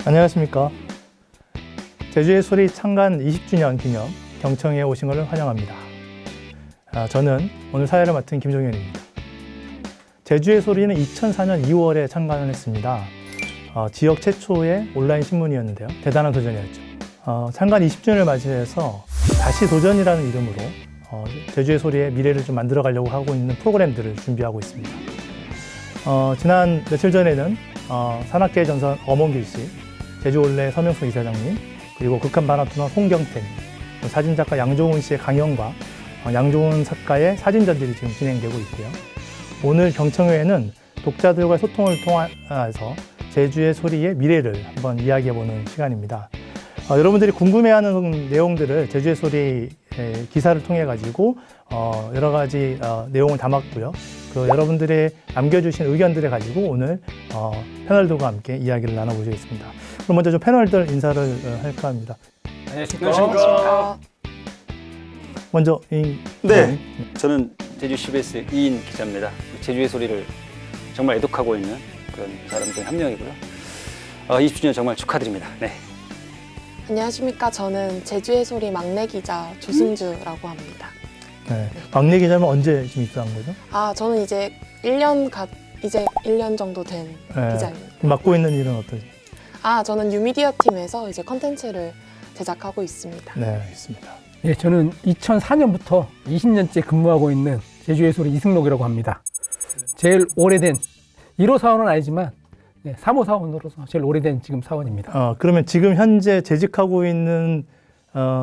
안녕하십니까. 제주의 소리 창간 20주년 기념 경청에 오신 것을 환영합니다. 저는 오늘 사회를 맡은 김종현입니다. 제주의 소리는 2004년 2월에 창간을 했습니다. 지역 최초의 온라인 신문이었는데요. 대단한 도전이었죠. 창간 20주년을 맞이해서 다시 도전이라는 이름으로 제주의 소리의 미래를 좀 만들어 가려고 하고 있는 프로그램들을 준비하고 있습니다. 지난 며칠 전에는 산악계 전선 엄원길 씨, 제주올레 서명수 이사장님, 그리고 극한바나투너 송경태, 사진작가 양종훈 씨의 강연과 양종훈 작가의 사진전들이 지금 진행되고 있고요. 오늘 경청회에는 독자들과의 소통을 통해서 제주의 소리의 미래를 한번 이야기해보는 시간입니다. 여러분들이 궁금해하는 내용들을 제주의 소리 기사를 통해 가지고 여러 가지 내용을 담았고요. 그 여러분들의 남겨주신 의견들을 가지고 오늘 패널들과 함께 이야기를 나눠보시겠습니다. 그럼 먼저 좀 패널들 인사를 할까 합니다. 안녕하십니까. 먼저 네, 저는 제주 CBS 이인 기자입니다. 제주의 소리를 정말 애독하고 있는 그런 사람 중 한 명이고요. 20주년 정말 축하드립니다. 네. 안녕하십니까. 저는 제주의 소리 막내 기자 조승주라고 합니다. 네. 막내 기자면 언제 지금 입사한 거죠? 저는 이제 1년 정도 된 기자입니다. 맡고 있는 일은 어떠세요? 저는 뉴미디어 팀에서 이제 컨텐츠를 제작하고 있습니다. 네, 알겠습니다. 예, 저는 2004년부터 20년째 근무하고 있는 제주의 소리 이승록이라고 합니다. 제일 오래된 1호 사원은 아니지만 3호 사원으로서 제일 오래된 지금 사원입니다. 그러면 지금 현재 재직하고 있는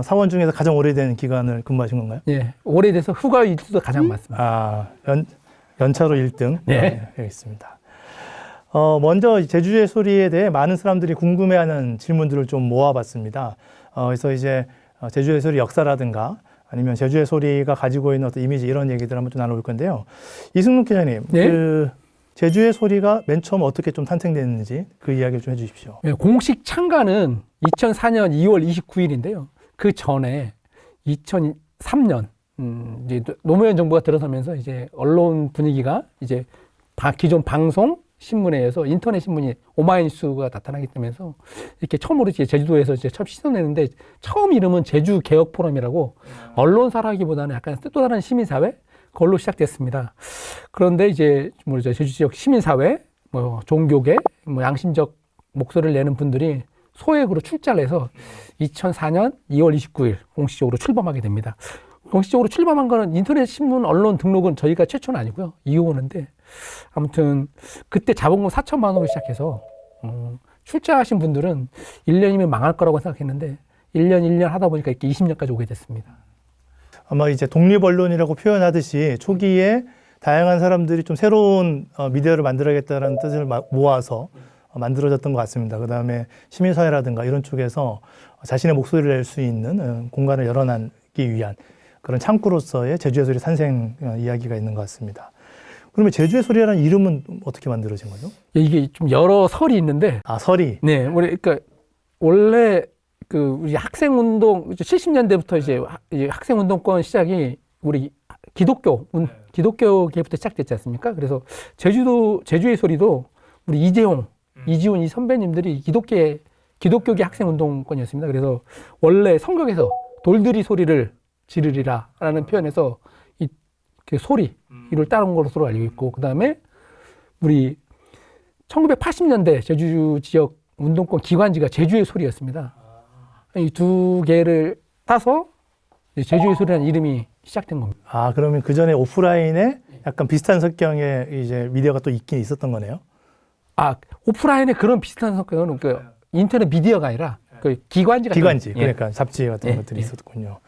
사원 중에서 가장 오래된 기간을 근무하신 건가요? 예, 오래돼서 후가 일수도 가장 많습니다. 연차로 1등. 네. 알겠습니다. 먼저 제주의 소리에 대해 많은 사람들이 궁금해하는 질문들을 좀 모아봤습니다. 그래서 이제 제주의 소리 역사라든가 아니면 제주의 소리가 가지고 있는 어떤 이미지 이런 얘기들 한번 좀 나눠볼 건데요. 이승록 기자님, 네? 제주의 소리가 맨 처음 어떻게 좀 탄생됐는지 그 이야기를 좀 해주십시오. 네, 공식 창간은 2004년 2월 29일인데요. 그 전에 2003년 이제 노무현 정부가 들어서면서 이제 언론 분위기가 이제 기존 방송 신문에 의해서 인터넷 신문이 오마이뉴스가 나타나게 되면서 이렇게 처음으로 이제 제주도에서 이제 처음 시도냈는데 처음 이름은 제주 개혁 포럼이라고 언론사라기보다는 약간 또 다른 시민사회 그걸로 시작됐습니다. 그런데 이제 뭐죠 제주 지역 시민사회, 뭐 종교계, 뭐 양심적 목소리를 내는 분들이 소액으로 출자를 해서 2004년 2월 29일 공식적으로 출범하게 됩니다. 공식적으로 출범한 거는 인터넷 신문 언론 등록은 저희가 최초는 아니고요. 이후오는데 아무튼 그때 자본금 4천만 원으로 시작해서 출자하신 분들은 1년이면 망할 거라고 생각했는데 1년 하다 보니까 이렇게 20년까지 오게 됐습니다. 아마 이제 독립언론이라고 표현하듯이 초기에 다양한 사람들이 좀 새로운 미디어를 만들어야겠다는 뜻을 모아서 만들어졌던 것 같습니다. 그 다음에 시민사회라든가 이런 쪽에서 자신의 목소리를 낼 수 있는 공간을 열어나기 위한 그런 창구로서의 제주의 소리 탄생 이야기가 있는 것 같습니다. 그러면 제주의 소리라는 이름은 어떻게 만들어진 거죠? 이게 좀 여러 설이 있는데, 아, 설이. 네, 그러니까 원래 그 우리 학생운동 70년대부터 이제 학생운동권 시작이 우리 기독교계부터 시작됐지 않습니까? 그래서 제주의 소리도 우리 이재용, 이지훈 이 선배님들이 기독교계 학생운동권이었습니다. 그래서 원래 성경에서 돌들이 소리를 지르리라라는 표현에서 그 소리를 따른 것으로 알고 있고, 그 다음에 우리 1980년대 제주 지역 운동권 기관지가 제주의 소리였습니다. 이 두 개를 따서 제주의 소리라는 이름이 시작된 겁니다. 아, 그러면 그 전에 오프라인에 약간 비슷한 성격의 이제 미디어가 또 있긴 있었던 거네요. 아, 오프라인에 그런 비슷한 성격은 그 인터넷 미디어가 아니라 그 기관지 같은 기관지, 예. 그러니까 잡지 같은 예, 것들이 예. 있었군요.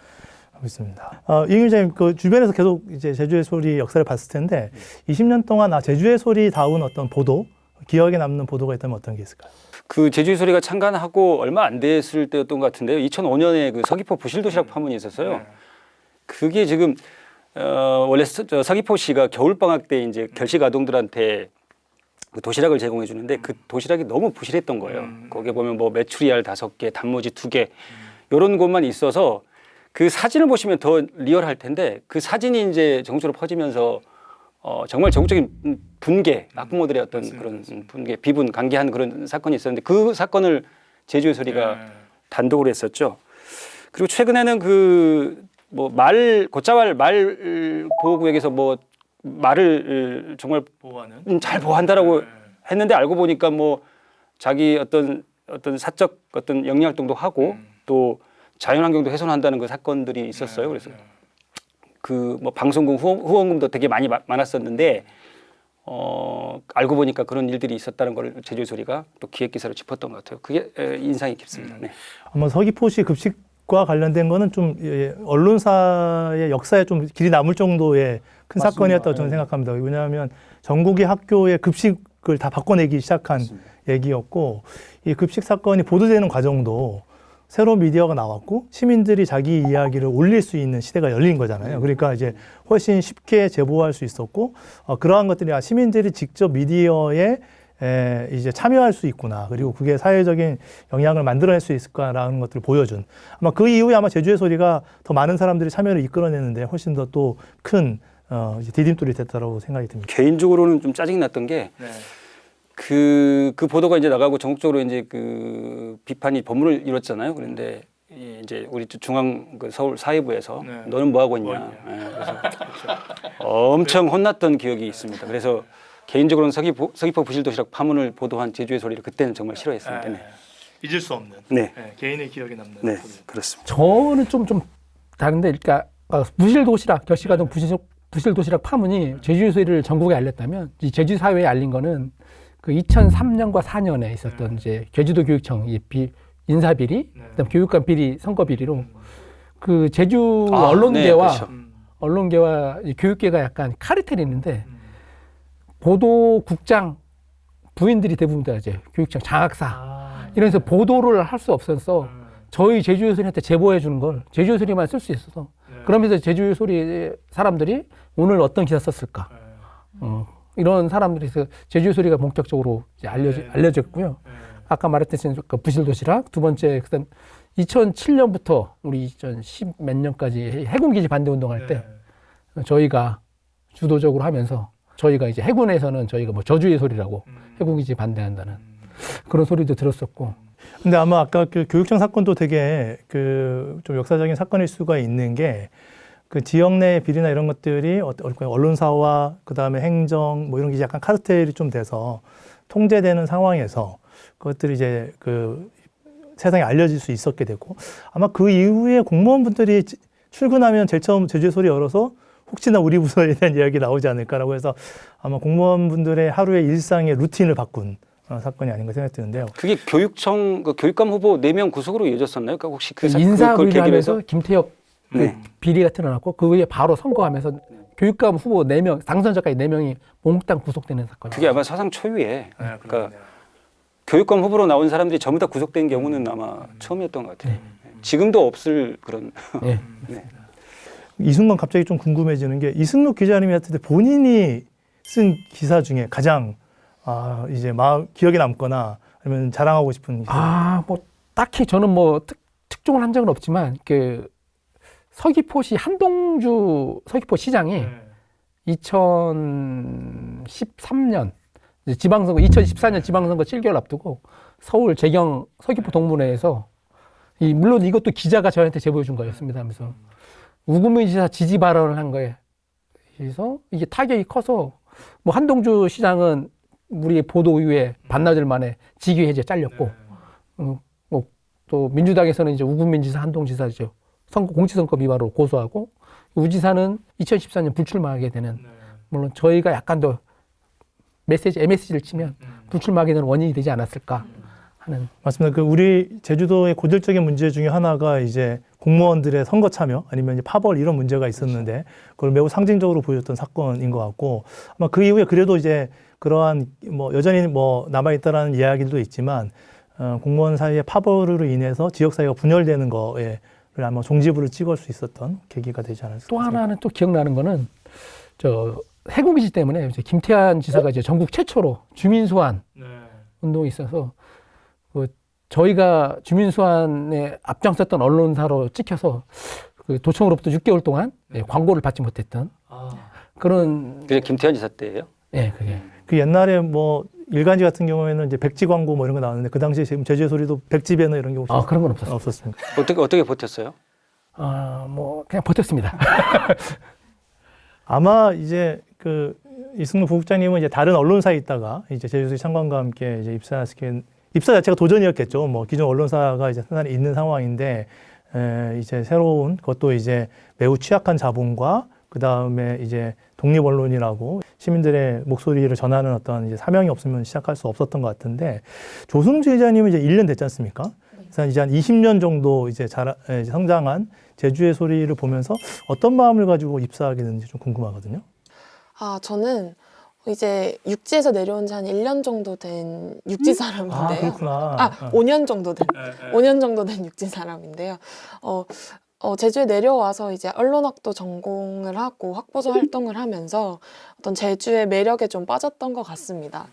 하고 있습니다. 이 기자님, 그 주변에서 계속 이제 제주의 소리 역사를 봤을 텐데 20년 동안 제주의 소리다운 어떤 보도, 기억에 남는 보도가 있다면 어떤 게 있을까요? 그 제주의 소리가 창간하고 얼마 안 됐을 때였던 것 같은데요. 2005년에 그 서귀포 부실도시락 파문이 있었어요. 그게 지금 원래 서귀포시가 겨울방학 때 이제 결식 아동들한테 그 도시락을 제공해 주는데 그 도시락이 너무 부실했던 거예요. 거기에 보면 뭐 메추리알 5개, 단무지 2개 이런 곳만 있어서 그 사진을 보시면 더 리얼할 텐데 그 사진이 이제 전국적으로 퍼지면서 정말 전국적인 분개, 학부모들의 어떤 그런 분개, 비분, 관계한 그런 사건이 있었는데 그 사건을 제주의 소리가 단독으로 했었죠. 그리고 최근에는 그 뭐 곶자왈 말 보호구역에서 뭐 말을 정말 잘 보호한다라고 했는데 알고 보니까 뭐 자기 어떤 사적 어떤 영리 활동도 하고 또 자연환경도 훼손한다는 그 사건들이 있었어요. 그래서 그 뭐 방송국 후원금도 되게 많이 많았었는데 알고 보니까 그런 일들이 있었다는 걸 제주의 소리가 또 기획 기사로 짚었던 것 같아요. 그게 인상이 깊습니다. 네. 아마 서귀포시 급식과 관련된 거는 좀 언론사의 역사에 좀 길이 남을 정도의 큰 맞습니다. 사건이었다고 저는 생각합니다. 왜냐하면 전국의 학교의 급식을 다 바꿔내기 시작한 얘기였고 이 급식 사건이 보도되는 과정도 새로운 미디어가 나왔고 시민들이 자기 이야기를 올릴 수 있는 시대가 열린 거잖아요. 그러니까 이제 훨씬 쉽게 제보할 수 있었고 그러한 것들이 시민들이 직접 미디어에 이제 참여할 수 있구나. 그리고 그게 사회적인 영향을 만들어낼 수 있을까라는 것들을 보여준. 아마 그 이후에 아마 제주의 소리가 더 많은 사람들이 참여를 이끌어내는데 훨씬 더 또 큰 디딤돌이 됐다고 생각이 듭니다. 개인적으로는 좀 짜증이 났던 게 그 보도가 이제 나가고 전국적으로 이제 그 비판이 법문을 이뤘잖아요. 그런데 이제 우리 중앙 그 서울 사회부에서 너는 뭐 하고 있냐. 그래서 엄청 혼났던 기억이 있습니다. 그래서 개인적으로는 서귀포 부실도시락 파문을 보도한 제주의 소리를 그때는 정말 싫어했습니다. 네. 잊을 수 없는 개인의 기억에 남는. 네, 그렇습니다. 저는 좀 다른데, 그러니까 부실도시락 결식아동 부실도시락 파문이 제주의 소리를 전국에 알렸다면 이 제주 사회에 알린 거는 그 2003년과 4년에 있었던 이제 제주도 교육청 인사 비리, 그다음 교육감 비리, 선거 비리로 그 제주 언론계와 네, 그렇죠. 언론계와 교육계가 약간 카르텔이 있는데 보도국장 부인들이 대부분 다 이제 교육청 장학사 이러면서 보도를 할 수 없어서 저희 제주의 소리한테 제보해 주는 걸 제주의 소리만 쓸 수 있어서 그러면서 제주의 소리 사람들이 오늘 어떤 기사 썼을까 이런 사람들에서 제주의 소리가 본격적으로 이제 알려졌고요. 아까 말했듯이 그 부실도시락 두 번째 그다음 2007년부터 우리 2010 몇 년까지 해군기지 반대 운동할 때 저희가 주도적으로 하면서 저희가 이제 해군에서는 저희가 뭐 저주의 소리라고 해군기지 반대한다는 그런 소리도 들었었고. 근데 아마 아까 그 교육청 사건도 되게 그 좀 역사적인 사건일 수가 있는 게 그 지역 내 비리나 이런 것들이 언론사와 그 다음에 행정 뭐 이런 게 약간 카르텔이 좀 돼서 통제되는 상황에서 그것들이 이제 그 세상에 알려질 수 있었게 되고 아마 그 이후에 공무원분들이 출근하면 제일 처음 제주의 소리 열어서 혹시나 우리 부서에 대한 이야기 나오지 않을까라고 해서 아마 공무원분들의 하루의 일상의 루틴을 바꾼 사건이 아닌가 생각이 드는데요. 그게 교육청 그 교육감 후보 4명 구속으로 이어졌었나요? 그러니까 혹시 그 인사 그걸 계기로 비리하면서 해서 김태혁 그 네. 비리가 드러났고 그 후에 바로 선거하면서 교육감 후보 4명 당선자까지 4명이 몽땅 구속되는 사건이에요. 그게 아마 사상 초유에 그러니까 교육감 후보로 나온 사람들이 전부 다 구속된 경우는 아마 처음이었던 것 같아요. 지금도 없을 그런. 네. 네. 이 순간 갑자기 좀 궁금해지는 게 이승록 기자님이 했을 때 본인이 쓴 기사 중에 가장 이제 기억에 남거나 아니면 자랑하고 싶은 기사. 뭐 딱히 저는 뭐 특종을 한 적은 없지만 그 서귀포시 한동주 서귀포 시장이 2013년 지방선거 2014년 지방선거 7개월 앞두고 서울 재경 서귀포 동문회에서 물론 이것도 기자가 저한테 제보해 준 거였습니다 하면서 우금민 지사 지지 발언을 한 거예요. 그래서 이게 타격이 커서 뭐 한동주 시장은 우리의 보도 이후에 반나절 만에 직위 해제 잘렸고 또 민주당에서는 이제 우금민 지사 한동지사죠. 공직선거 위반으로 고소하고 우 지사는 2014년 불출마하게 되는 물론 저희가 약간 더 MSG를 치면 불출마하게 되는 원인이 되지 않았을까 하는. 맞습니다. 그 우리 제주도의 고질적인 문제 중에 하나가 이제 공무원들의 선거 참여 아니면 이제 파벌 이런 문제가 있었는데 그걸 매우 상징적으로 보여줬던 사건인 것 같고 아마 그 이후에 그래도 이제 그러한 뭐 여전히 뭐 남아있다라는 이야기도 있지만 공무원 사이의 파벌으로 인해서 지역 사회가 분열되는 거에 아마 종지부를 찍을 수 있었던 계기가 되지 않았을까. 또 하나는 또 기억나는 거는 해군기지 때문에 이제 김태환 지사가 이제 전국 최초로 주민 소환 운동이 있어서 저희가 주민 소환에 앞장섰던 언론사로 찍혀서 그 도청으로부터 6개월 동안 광고를 받지 못했던 그런. 그게 김태현 지사 때예요? 네, 그게. 그 옛날에 뭐 일간지 같은 경우에는 이제 백지 광고 뭐 이런 거 나왔는데 그 당시에 지금 제주의 소리도 백지 배너 이런 게 그런 건 없었어요. 없었습니다. 어떻게 버텼어요? 뭐 그냥 버텼습니다. 아마 이제 그 이승록 부국장님은 이제 다른 언론사에 있다가 이제 제주도시 창관과 함께 이제 입사 자체가 도전이었겠죠. 뭐 기존 언론사가 이제 산산이 있는 상황인데 이제 새로운 그것도 이제 매우 취약한 자본과 그 다음에 이제 독립 언론이라고 시민들의 목소리를 전하는 어떤 이제 사명이 없으면 시작할 수 없었던 것 같은데 조승주 기자님은 이제 1년 됐지 않습니까? 그래서 이제 한 20년 정도 이제 성장한 제주의 소리를 보면서 어떤 마음을 가지고 입사하게 됐는지 좀 궁금하거든요. 저는 이제 육지에서 내려온 지 한 1년 정도 된 육지 사람인데요. 그렇구나. 5년 정도 된 5년 정도 된 육지 사람인데요. 제주에 내려와서 이제 언론학도 전공을 하고 학부소 활동을 하면서 어떤 제주의 매력에 좀 빠졌던 것 같습니다.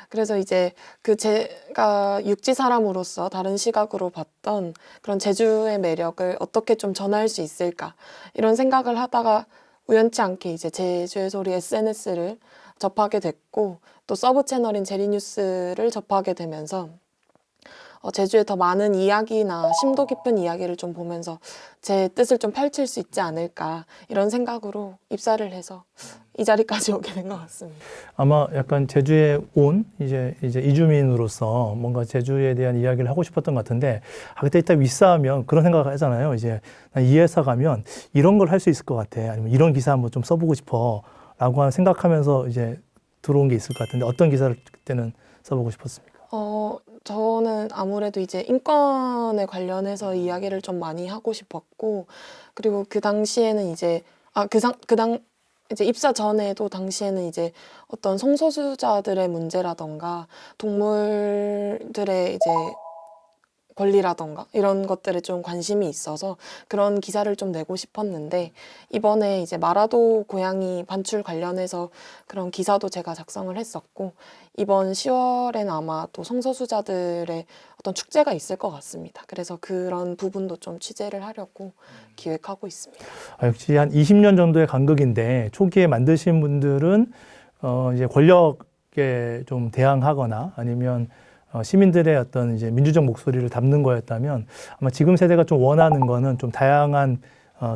그래서 이제 제가 육지 사람으로서 다른 시각으로 봤던 그런 제주의 매력을 어떻게 좀 전할 수 있을까 이런 생각을 하다가 우연치 않게 이제 제주의 소리 SNS를 접하게 됐고 또 서브 채널인 제리뉴스를 접하게 되면서 제주의 더 많은 이야기나 심도 깊은 이야기를 좀 보면서 제 뜻을 좀 펼칠 수 있지 않을까 이런 생각으로 입사를 해서 이 자리까지 오게 된 것 같습니다. 아마 약간 제주에 온 이제 이주민으로서 뭔가 제주에 대한 이야기를 하고 싶었던 것 같은데 그때 이따 윗사하면 그런 생각을 하잖아요. 이제 난 이 회사 가면 이런 걸 할 수 있을 것 같아. 아니면 이런 기사 한번 좀 써보고 싶어라고 생각하면서 이제 들어온 게 있을 것 같은데 어떤 기사를 그때는 써보고 싶었습니까? 저는 아무래도 이제 인권에 관련해서 이야기를 좀 많이 하고 싶었고 그리고 그 당시에는 이제 이제 입사 전에도 당시에는 이제 어떤 성소수자들의 문제라던가 동물들의 이제 권리라던가 이런 것들에 좀 관심이 있어서 그런 기사를 좀 내고 싶었는데 이번에 이제 마라도 고양이 반출 관련해서 그런 기사도 제가 작성을 했었고 이번 10월에는 아마 또 성소수자들의 어떤 축제가 있을 것 같습니다. 그래서 그런 부분도 좀 취재를 하려고 기획하고 있습니다. 역시 한 20년 정도의 간극인데 초기에 만드신 분들은 이제 권력에 좀 대항하거나 아니면 시민들의 어떤 이제 민주적 목소리를 담는 거였다면 아마 지금 세대가 좀 원하는 거는 좀 다양한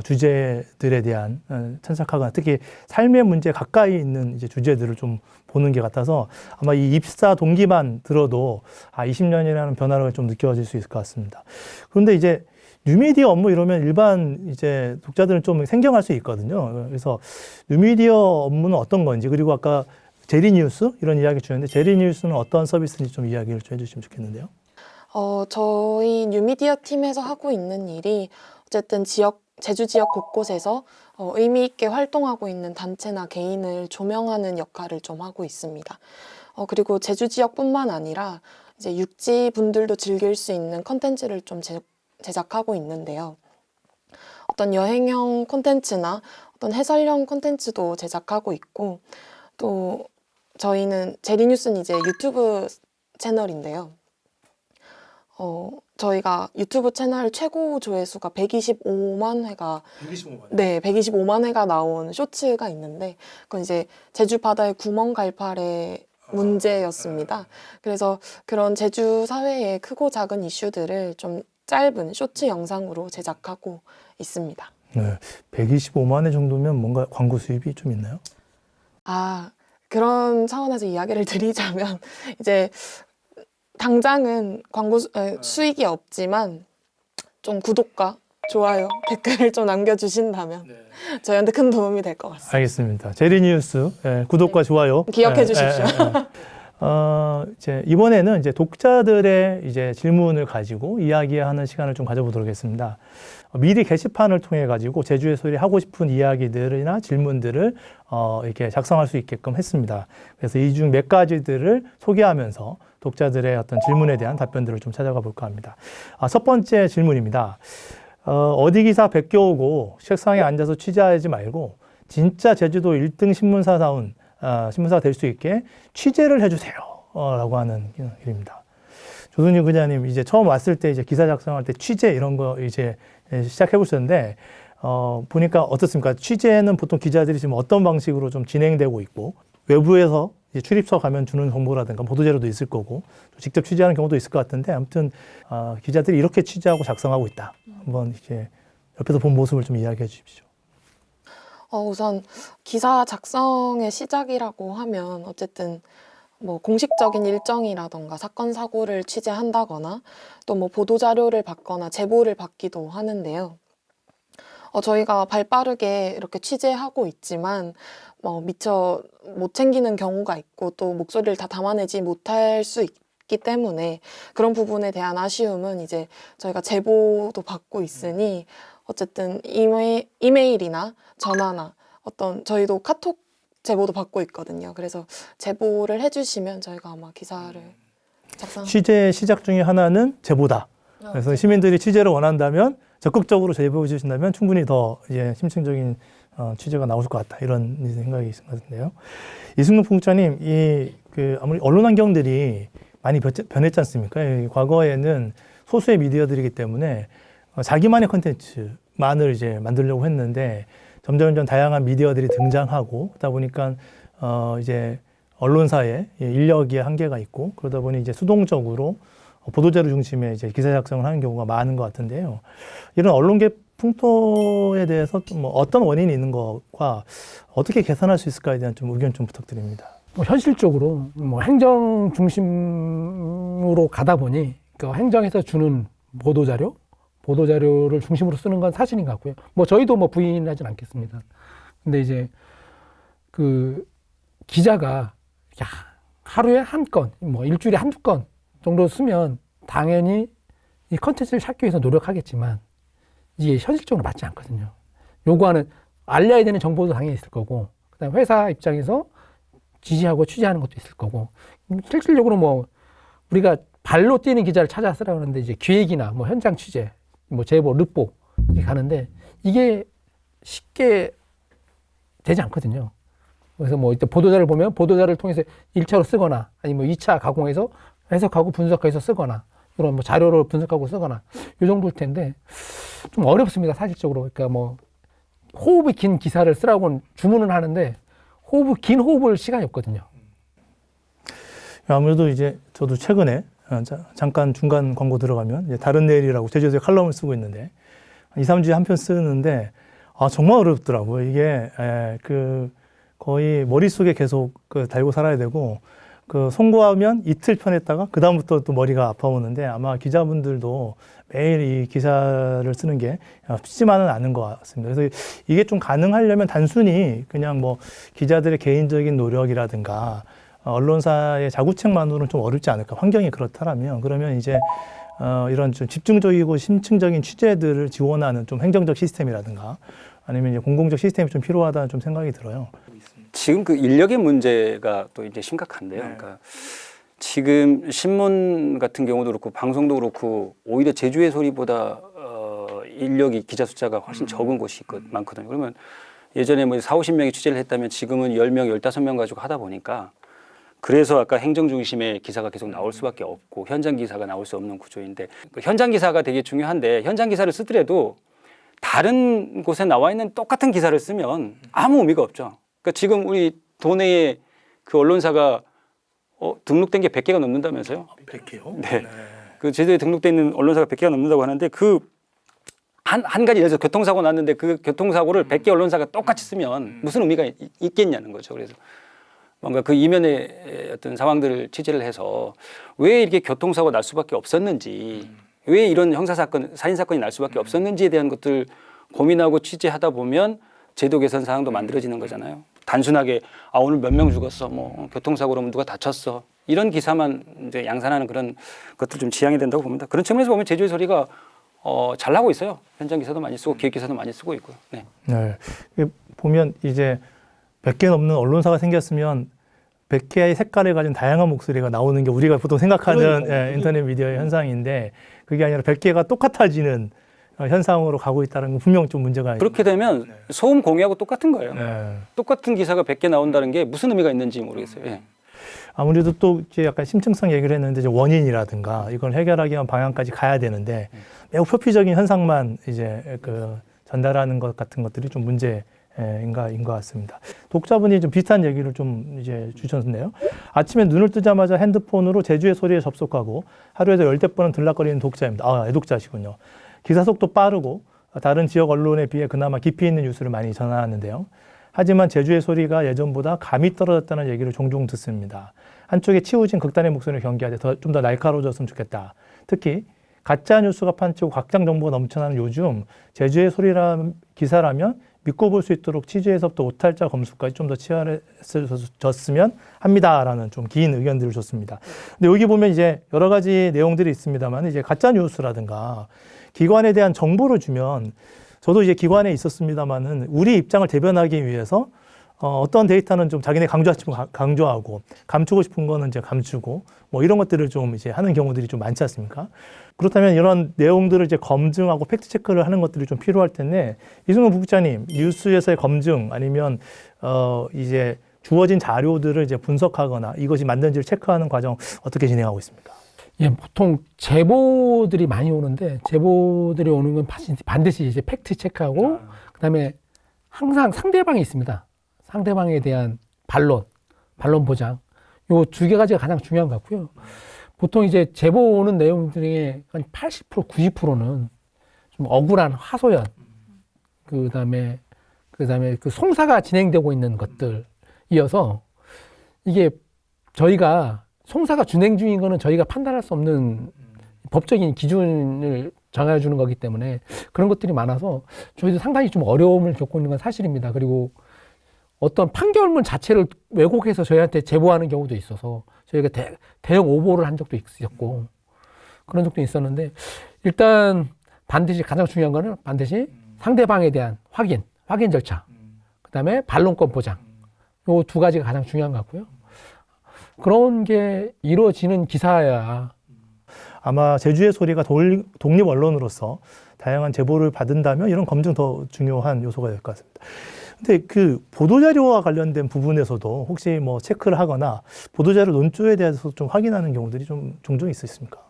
주제들에 대한 천착하거나 특히 삶의 문제 가까이 있는 이제 주제들을 좀 보는 게 같아서 아마 이 입사 동기만 들어도 20년이라는 변화가 좀 느껴질 수 있을 것 같습니다. 그런데 이제 뉴미디어 업무 이러면 일반 이제 독자들은 좀 생경할 수 있거든요. 그래서 뉴미디어 업무는 어떤 건지 그리고 아까 제리뉴스 이런 이야기 주셨는데 제리뉴스는 어떤 서비스인지 좀 이야기를 좀 해주시면 좋겠는데요. 저희 뉴미디어 팀에서 하고 있는 일이 어쨌든 제주 지역 곳곳에서 의미 있게 활동하고 있는 단체나 개인을 조명하는 역할을 좀 하고 있습니다. 그리고 제주 지역뿐만 아니라 이제 육지 분들도 즐길 수 있는 컨텐츠를 좀 제작하고 있는데요. 어떤 여행형 콘텐츠나 어떤 해설형 콘텐츠도 제작하고 있고 또 저희는 제리뉴스는 이제 유튜브 채널인데요. 저희가 유튜브 채널 최고 조회수가 125만 회가 125만 회가 나온 쇼츠가 있는데 그건 이제 제주 바다의 구멍 갈팔의 문제였습니다. 그래서 그런 제주 사회의 크고 작은 이슈들을 좀 짧은 쇼츠 영상으로 제작하고 있습니다. 네, 125만 회 정도면 뭔가 광고 수입이 좀 있나요? 그런 차원에서 이야기를 드리자면 이제 당장은 광고 수익이 없지만 좀 구독과 좋아요, 댓글을 좀 남겨주신다면 저희한테 큰 도움이 될 것 같습니다. 알겠습니다. 제리뉴스 구독과 좋아요 기억해 주십시오. 이제 이번에는 이제 독자들의 이제 질문을 가지고 이야기하는 시간을 좀 가져보도록 하겠습니다. 미리 게시판을 통해 가지고 제주의 소리 하고 싶은 이야기들이나 질문들을 이렇게 작성할 수 있게끔 했습니다. 그래서 이 중 몇 가지들을 소개하면서 독자들의 어떤 질문에 대한 답변들을 좀 찾아가 볼까 합니다. 첫 번째 질문입니다. 어디 기사 베껴오고 책상에 앉아서 취재하지 말고 진짜 제주도 1등 신문사다운 신문사가 될 수 있게 취재를 해주세요. 라고 하는 일입니다. 조순임 기자님, 이제 처음 왔을 때 이제 기사 작성할 때 취재 이런 거 이제 시작해 보셨는데, 보니까 어떻습니까? 취재는 보통 기자들이 지금 어떤 방식으로 좀 진행되고 있고, 외부에서 이제 출입처 가면 주는 정보라든가 보도자료도 있을 거고, 직접 취재하는 경우도 있을 것 같은데, 아무튼, 기자들이 이렇게 취재하고 작성하고 있다. 한번 이제 옆에서 본 모습을 좀 이야기해 주십시오. 우선 기사 작성의 시작이라고 하면 어쨌든 뭐 공식적인 일정이라던가 사건 사고를 취재한다거나 또 뭐 보도 자료를 받거나 제보를 받기도 하는데요. 저희가 발빠르게 이렇게 취재하고 있지만 미처 못 챙기는 경우가 있고 또 목소리를 다 담아내지 못할 수 있기 때문에 그런 부분에 대한 아쉬움은 이제 저희가 제보도 받고 있으니 어쨌든 이메일이나 전화나 어떤 저희도 카톡 제보도 받고 있거든요. 그래서 제보를 해주시면 저희가 아마 기사를 작성합니다. 취재 시작 중에 하나는 제보다. 그래서 시민들이 취재를 원한다면 적극적으로 제보해 주신다면 충분히 더 이제 심층적인 취재가 나올 것 같다. 이런 생각이 있는 것 같은데요. 이승록 풍자님, 아무리 언론 환경들이 많이 변했지 않습니까? 과거에는 소수의 미디어들이기 때문에 자기만의 콘텐츠만을 이제 만들려고 했는데 점점 다양한 미디어들이 등장하고 그러다 보니까 이제 언론사에 인력의 한계가 있고 그러다 보니 이제 수동적으로 보도자료 중심의 이제 기사 작성을 하는 경우가 많은 것 같은데요. 이런 언론계 풍토에 대해서 뭐 어떤 원인이 있는 것과 어떻게 개선할 수 있을까에 대한 좀 의견 좀 부탁드립니다. 현실적으로 행정 중심으로 가다 보니 행정에서 주는 보도자료를 중심으로 쓰는 건 사실인 것 같고요. 저희도 부인하진 않겠습니다. 근데 이제 기자가 하루에 한 건, 일주일에 한두 건 정도 쓰면 당연히 이 컨텐츠를 찾기 위해서 노력하겠지만 이게 현실적으로 맞지 않거든요. 요구하는 알려야 되는 정보도 당연히 있을 거고 그다음 회사 입장에서 지지하고 취재하는 것도 있을 거고 실질적으로 우리가 발로 뛰는 기자를 찾아 쓰라고 하는데 이제 기획이나 뭐 현장 취재, 뭐 제보, 르포 이렇게 가는데 이게 쉽게 되지 않거든요. 그래서 뭐 이때 보도자를 보면 보도자를 통해서 1차로 쓰거나 아니면 뭐 2차 가공해서 해석하고 분석해서 쓰거나 이런 뭐 자료를 분석하고 쓰거나 이 정도일 텐데 좀 어렵습니다, 사실적으로. 그러니까 뭐 호흡이 긴 기사를 쓰라고 주문은 하는데 긴 호흡을 시간이 없거든요. 아무래도 이제 저도 최근에 잠깐 중간 광고 들어가면 이제 다른 내일이라고 제주도에 칼럼을 쓰고 있는데 2, 3주에 한 편 쓰는데 정말 어렵더라고요. 이게 그 거의 머릿속에 계속 그 달고 살아야 되고 그 송구하면 이틀 편했다가 그 다음부터 또 머리가 아파오는데 아마 기자분들도 매일 이 기사를 쓰는 게 쉽지만은 않은 것 같습니다. 그래서 이게 좀 가능하려면 단순히 그냥 뭐 기자들의 개인적인 노력이라든가 언론사의 자구책만으로는 좀 어렵지 않을까. 환경이 그렇다라면 그러면 이제 이런 좀 집중적이고 심층적인 취재들을 지원하는 좀 행정적 시스템이라든가 아니면 이제 공공적 시스템이 좀 필요하다는 좀 생각이 들어요. 지금 그 인력의 문제가 또 이제 심각한데요. 그러니까 지금 신문 같은 경우도 그렇고 방송도 그렇고 오히려 제주의 소리보다 인력이 기자 숫자가 훨씬 적은 곳이 많거든요. 그러면 예전에 뭐 4, 50명이 취재를 했다면 지금은 10명, 15명 가지고 하다 보니까 그래서 아까 행정 중심의 기사가 계속 나올 수밖에 없고 현장 기사가 나올 수 없는 구조인데 그 현장 기사가 되게 중요한데 현장 기사를 쓰더라도 다른 곳에 나와 있는 똑같은 기사를 쓰면 아무 의미가 없죠. 그러니까 지금 우리 도내에 그 언론사가 등록된 게 100개가 넘는다면서요? 100개요? 네. 그 제주도에 등록돼 있는 언론사가 100개가 넘는다고 하는데 그 한 가지 예를 들어서 교통사고 났는데 그 교통사고를 100개 언론사가 똑같이 쓰면 무슨 의미가 있겠냐는 거죠. 그래서 뭔가 그 이면의 어떤 상황들을 취재를 해서 왜 이렇게 교통사고 날 수밖에 없었는지 왜 이런 형사사건, 살인사건이 날 수밖에 없었는지에 대한 것들 고민하고 취재하다 보면 제도 개선 사항도 만들어지는 거잖아요. 단순하게 오늘 몇 명 죽었어, 뭐 교통사고로 누가 다쳤어 이런 기사만 이제 양산하는 그런 것들 좀 지양이 된다고 봅니다. 그런 측면에서 보면 제주의 소리가 잘 나고 있어요. 현장 기사도 많이 쓰고 기획 기사도 많이 쓰고 있고요. 네. 보면 이제 100개 넘는 언론사가 생겼으면 100개의 색깔을 가진 다양한 목소리가 나오는 게 우리가 보통 생각하는 인터넷 미디어의 현상인데 그게 아니라 100개가 똑같아지는 현상으로 가고 있다는 건 분명 좀 문제가 그렇게 되면 소음 공유하고 똑같은 거예요. 네. 똑같은 기사가 100개 나온다는 게 무슨 의미가 있는지 모르겠어요. 예. 아무래도 또 이제 약간 심층성 얘기를 했는데 이제 원인이라든가 이걸 해결하기 위한 방향까지 가야 되는데 매우 표피적인 현상만 이제 그 전달하는 것 같은 것들이 좀 문제인 것 같습니다. 독자분이 좀 비슷한 얘기를 좀 이제 주셨는데요. 아침에 눈을 뜨자마자 핸드폰으로 제주의 소리에 접속하고 하루에도 10대 번은 들락거리는 독자입니다. 애독자시군요. 기사 속도 빠르고 다른 지역 언론에 비해 그나마 깊이 있는 뉴스를 많이 전하는데요. 하지만 제주의 소리가 예전보다 감이 떨어졌다는 얘기를 종종 듣습니다. 한쪽에 치우친 극단의 목소리를 경계하되 좀 더 날카로워졌으면 좋겠다. 특히 가짜 뉴스가 판치고 각장 정보가 넘쳐나는 요즘 제주의 소리라 기사라면 믿고 볼 수 있도록 취재에서부터 오탈자 검수까지 좀 더 치열해졌으면 합니다라는 좀 긴 의견들을 줬습니다. 근데 여기 보면 이제 여러 가지 내용들이 있습니다만 이제 가짜 뉴스라든가 기관에 대한 정보를 주면 저도 이제 기관에 있었습니다만은 우리 입장을 대변하기 위해서 어떤 데이터는 좀 자기네 강조하고 싶은 강조하고 감추고 싶은 거는 이제 감추고 뭐 이런 것들을 좀 이제 하는 경우들이 좀 많지 않습니까? 그렇다면 이런 내용들을 이제 검증하고 팩트 체크를 하는 것들이 좀 필요할 텐데 이승훈 부국장님 뉴스에서의 검증 아니면 이제 주어진 자료들을 이제 분석하거나 이것이 맞는지를 체크하는 과정 어떻게 진행하고 있습니까? 예, 보통 제보들이 많이 오는데 제보들이 오는 건 반드시 이제 팩트 체크하고 그다음에 항상 상대방이 있습니다. 상대방에 대한 반론 보장. 요 두 가지가 가장 중요한 것 같고요. 보통 이제 제보 오는 내용 중에 한 80%, 90%는 좀 억울한 하소연, 그다음에 그 송사가 진행되고 있는 것들이어서 이게 저희가 송사가 진행 중인 거는 저희가 판단할 수 없는 법적인 기준을 정해주는 거기 때문에 그런 것들이 많아서 저희도 상당히 좀 어려움을 겪고 있는 건 사실입니다. 그리고 어떤 판결문 자체를 왜곡해서 저희한테 제보하는 경우도 있어서 저희가 대형 오보를 한 적도 있었고 그런 적도 있었는데 일단 반드시 가장 중요한 거는 반드시 상대방에 대한 확인 절차, 그다음에 반론권 보장 요 두 가지가 가장 중요한 것 같고요. 그런 게 이루어지는 기사야 아마 제주의 소리가 독립 언론으로서 다양한 제보를 받은다면 이런 검증 더 중요한 요소가 될 것 같습니다. 근데 그 보도자료와 관련된 부분에서도 혹시 뭐 체크를 하거나 보도자료 논조에 대해서 좀 확인하는 경우들이 좀 종종 있으십니까?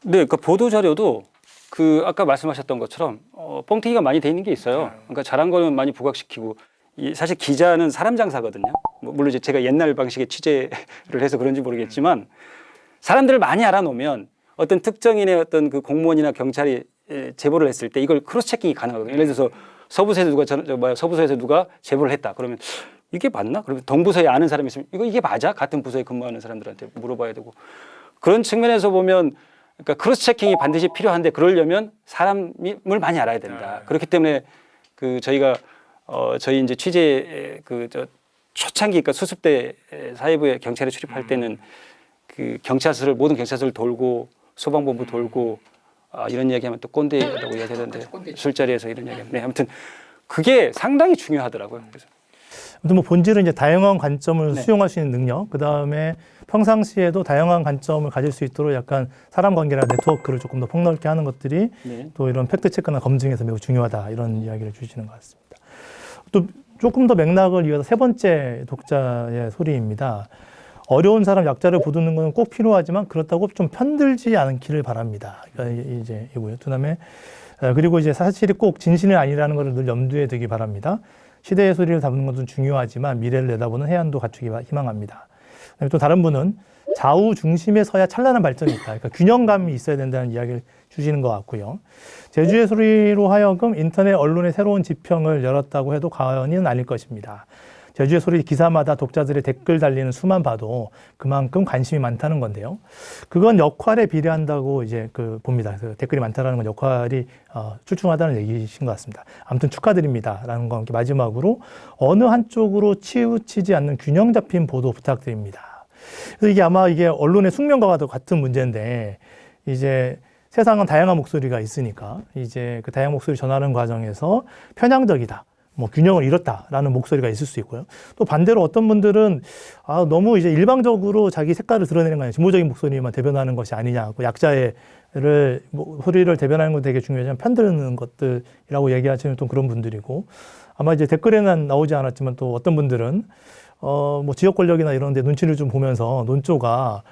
네, 그 보도 자료도 그 아까 말씀하셨던 것처럼 뻥튀기가 많이 돼 있는 게 있어요. 그러니까 잘한 거는 많이 부각시키고 사실 기자는 사람 장사거든요. 물론 이제 제가 옛날 방식의 취재를 해서 그런지 모르겠지만 사람들을 많이 알아놓으면 어떤 특정인의 어떤 그 공무원이나 경찰이 제보를 했을 때 이걸 크로스 체킹이 가능하거든요. 예를 들어서 서부서에서 누가 제보를 했다. 그러면 이게 맞나? 그러면 동부서에 아는 사람이 있으면 이게 맞아? 같은 부서에 근무하는 사람들한테 물어봐야 되고 그런 측면에서 보면 그러니까 크로스 체킹이 반드시 필요한데 그러려면 사람을 많이 알아야 된다. 그렇기 때문에 그 저희가 저희 이제 취재 초창기 그러니까 수습 때 사회부에 경찰에 출입할 때는 그 경찰서를 모든 경찰서를 돌고 소방본부 돌고 이런 이야기하면 또 꼰대라고 이야기하던데 술자리에서 이런 이야기하면 네, 아무튼 그게 상당히 중요하더라고요. 그래서 아무튼 뭐 본질은 이제 다양한 관점을 네. 수용할 수 있는 능력, 그 다음에 평상시에도 다양한 관점을 가질 수 있도록 약간 사람 관계나 네트워크를 조금 더 폭넓게 하는 것들이 네. 또 이런 팩트 체크나 검증에서 매우 중요하다 이런 이야기를 주시는 것 같습니다. 또 조금 더 맥락을 이어서 세 번째 독자의 소리입니다. 어려운 사람 약자를 보듬는 것은 꼭 필요하지만 그렇다고 좀 편들지 않기를 바랍니다. 그러니까 이제 이고요. 그다음에 그리고 이제 사실이 꼭 진실은 아니라는 것을 늘 염두에 두기 바랍니다. 시대의 소리를 담는 것은 중요하지만 미래를 내다보는 해안도 갖추기 희망합니다. 또 다른 분은 좌우 중심에 서야 찬란한 발전이 있다. 그러니까 균형감이 있어야 된다는 이야기를 주시는 것 같고요. 제주의 소리로 하여금 인터넷 언론의 새로운 지평을 열었다고 해도 과언은 아닐 것입니다. 제주의 소리 기사마다 독자들의 댓글 달리는 수만 봐도 그만큼 관심이 많다는 건데요. 그건 역할에 비례한다고 이제 봅니다. 그래서 댓글이 많다라는 건 역할이 출중하다는 얘기이신 것 같습니다. 아무튼 축하드립니다라는 거 마지막으로 어느 한쪽으로 치우치지 않는 균형 잡힌 보도 부탁드립니다. 그래서 이게 아마 이게 언론의 숙명과 같은 문제인데 이제 세상은 다양한 목소리가 있으니까 이제 그 다양한 목소리 전하는 과정에서 편향적이다. 뭐 균형을 잃었다라는 목소리가 있을 수 있고요. 또 반대로 어떤 분들은 너무 이제 일방적으로 자기 색깔을 드러내는 거 아니냐, 진보적인 목소리만 대변하는 것이 아니냐, 약자의 소리를 대변하는 건 되게 중요하지만 편드는 것들이라고 얘기하시는 또 그런 분들이고 아마 이제 댓글에는 나오지 않았지만 또 어떤 분들은 뭐 지역 권력이나 이런 데 눈치를 좀 보면서 논조가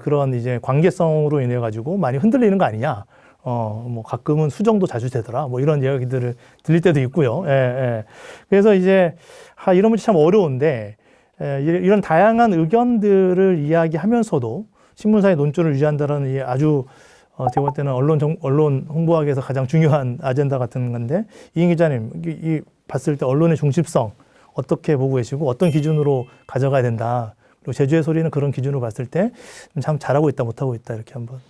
그런 이제 관계성으로 인해 가지고 많이 흔들리는 거 아니냐. 뭐 가끔은 수정도 자주 되더라. 뭐 이런 이야기들을 들릴 때도 있고요. 예, 예. 그래서 이제 이런 문제 참 어려운데 이런 다양한 의견들을 이야기하면서도 신문사의 논조를 유지한다는 이 아주 제가 볼 때는 언론 홍보학에서 가장 중요한 아젠다 같은 건데 이인 기자님 이 봤을 때 언론의 중립성 어떻게 보고 계시고 어떤 기준으로 가져가야 된다. 그리고 제주의 소리는 그런 기준으로 봤을 때 참 잘하고 있다 못하고 있다 이렇게 한번.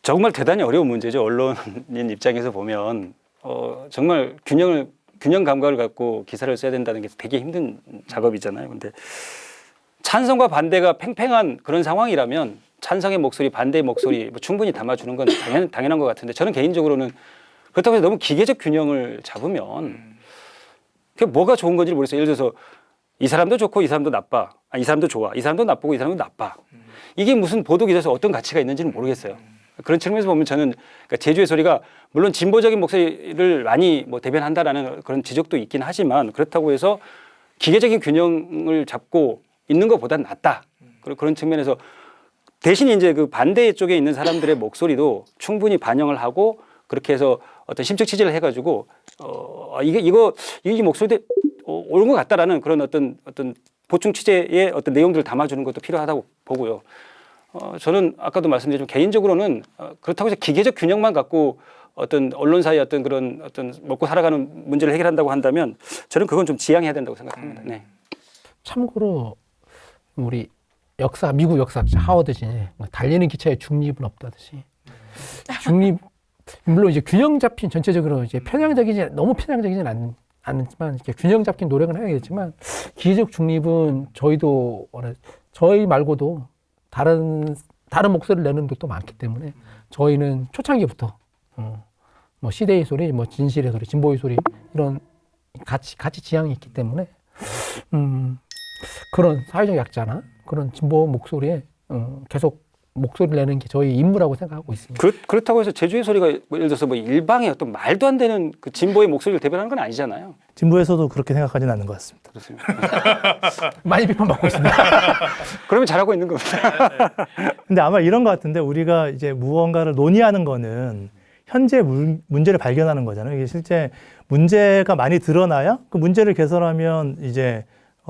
정말 대단히 어려운 문제죠. 언론인 입장에서 보면 정말 균형 감각을 갖고 기사를 써야 된다는 게 되게 힘든 작업이잖아요. 근데 찬성과 반대가 팽팽한 그런 상황이라면 찬성의 목소리, 반대의 목소리 충분히 담아주는 건 당연한 것 같은데 저는 개인적으로는 그렇다고 해서 너무 기계적 균형을 잡으면 그게 뭐가 좋은 건지 모르겠어요. 예를 들어서 이 사람도 좋고 이 사람도 나빠. 이 사람도 좋아. 이 사람도 나쁘고 이 사람도 나빠. 이게 무슨 보도 기사에서 어떤 가치가 있는지는 모르겠어요. 그런 측면에서 보면 저는 그러니까 제주의 소리가 물론 진보적인 목소리를 많이 대변한다라는 그런 지적도 있긴 하지만 그렇다고 해서 기계적인 균형을 잡고 있는 것보다는 낫다. 그런 측면에서 대신 이제 그 반대 쪽에 있는 사람들의 목소리도 충분히 반영을 하고 그렇게 해서 어떤 심층 취재를 해가지고 이 목소리도 옳은 것 같다라는 그런 어떤 보충 취재의 어떤 내용들을 담아주는 것도 필요하다고 보고요. 저는 아까도 말씀드렸지만 개인적으로는 그렇다고 해서 기계적 균형만 갖고 어떤 언론사의 어떤 그런 어떤 먹고 살아가는 문제를 해결한다고 한다면 저는 그건 좀 지양해야 된다고 생각합니다. 네. 참고로 우리 미국 역사학자 하워드지 달리는 기차에 중립은 없다듯이 중립 물론 이제 균형 잡힌 전체적으로 이제 너무 편향적이진 않지만 이렇게 균형 잡힌 노력은 해야겠지만 기계적 중립은 저희 말고도 다른 목소리를 내는 것도 많기 때문에 저희는 초창기부터 뭐 시대의 소리, 뭐 진실의 소리, 진보의 소리 이런 같이 지향이 있기 때문에 그런 사회적 약자나 그런 진보 목소리에 계속 목소리를 내는 게 저희 임무라고 생각하고 있습니다. 그렇다고 해서 제주의 소리가 뭐 예를 들어서 뭐 일방의 어떤 말도 안 되는 그 진보의 목소리를 대변하는 건 아니잖아요. 진보에서도 그렇게 생각하지는 않는 것 같습니다. 그렇습니다. 많이 비판받고 있습니다. 그러면 잘하고 있는 겁니다. 근데 아마 이런 것 같은데 우리가 이제 무언가를 논의하는 거는 현재 문제를 발견하는 거잖아요. 이게 실제 문제가 많이 드러나야 그 문제를 개선하면 이제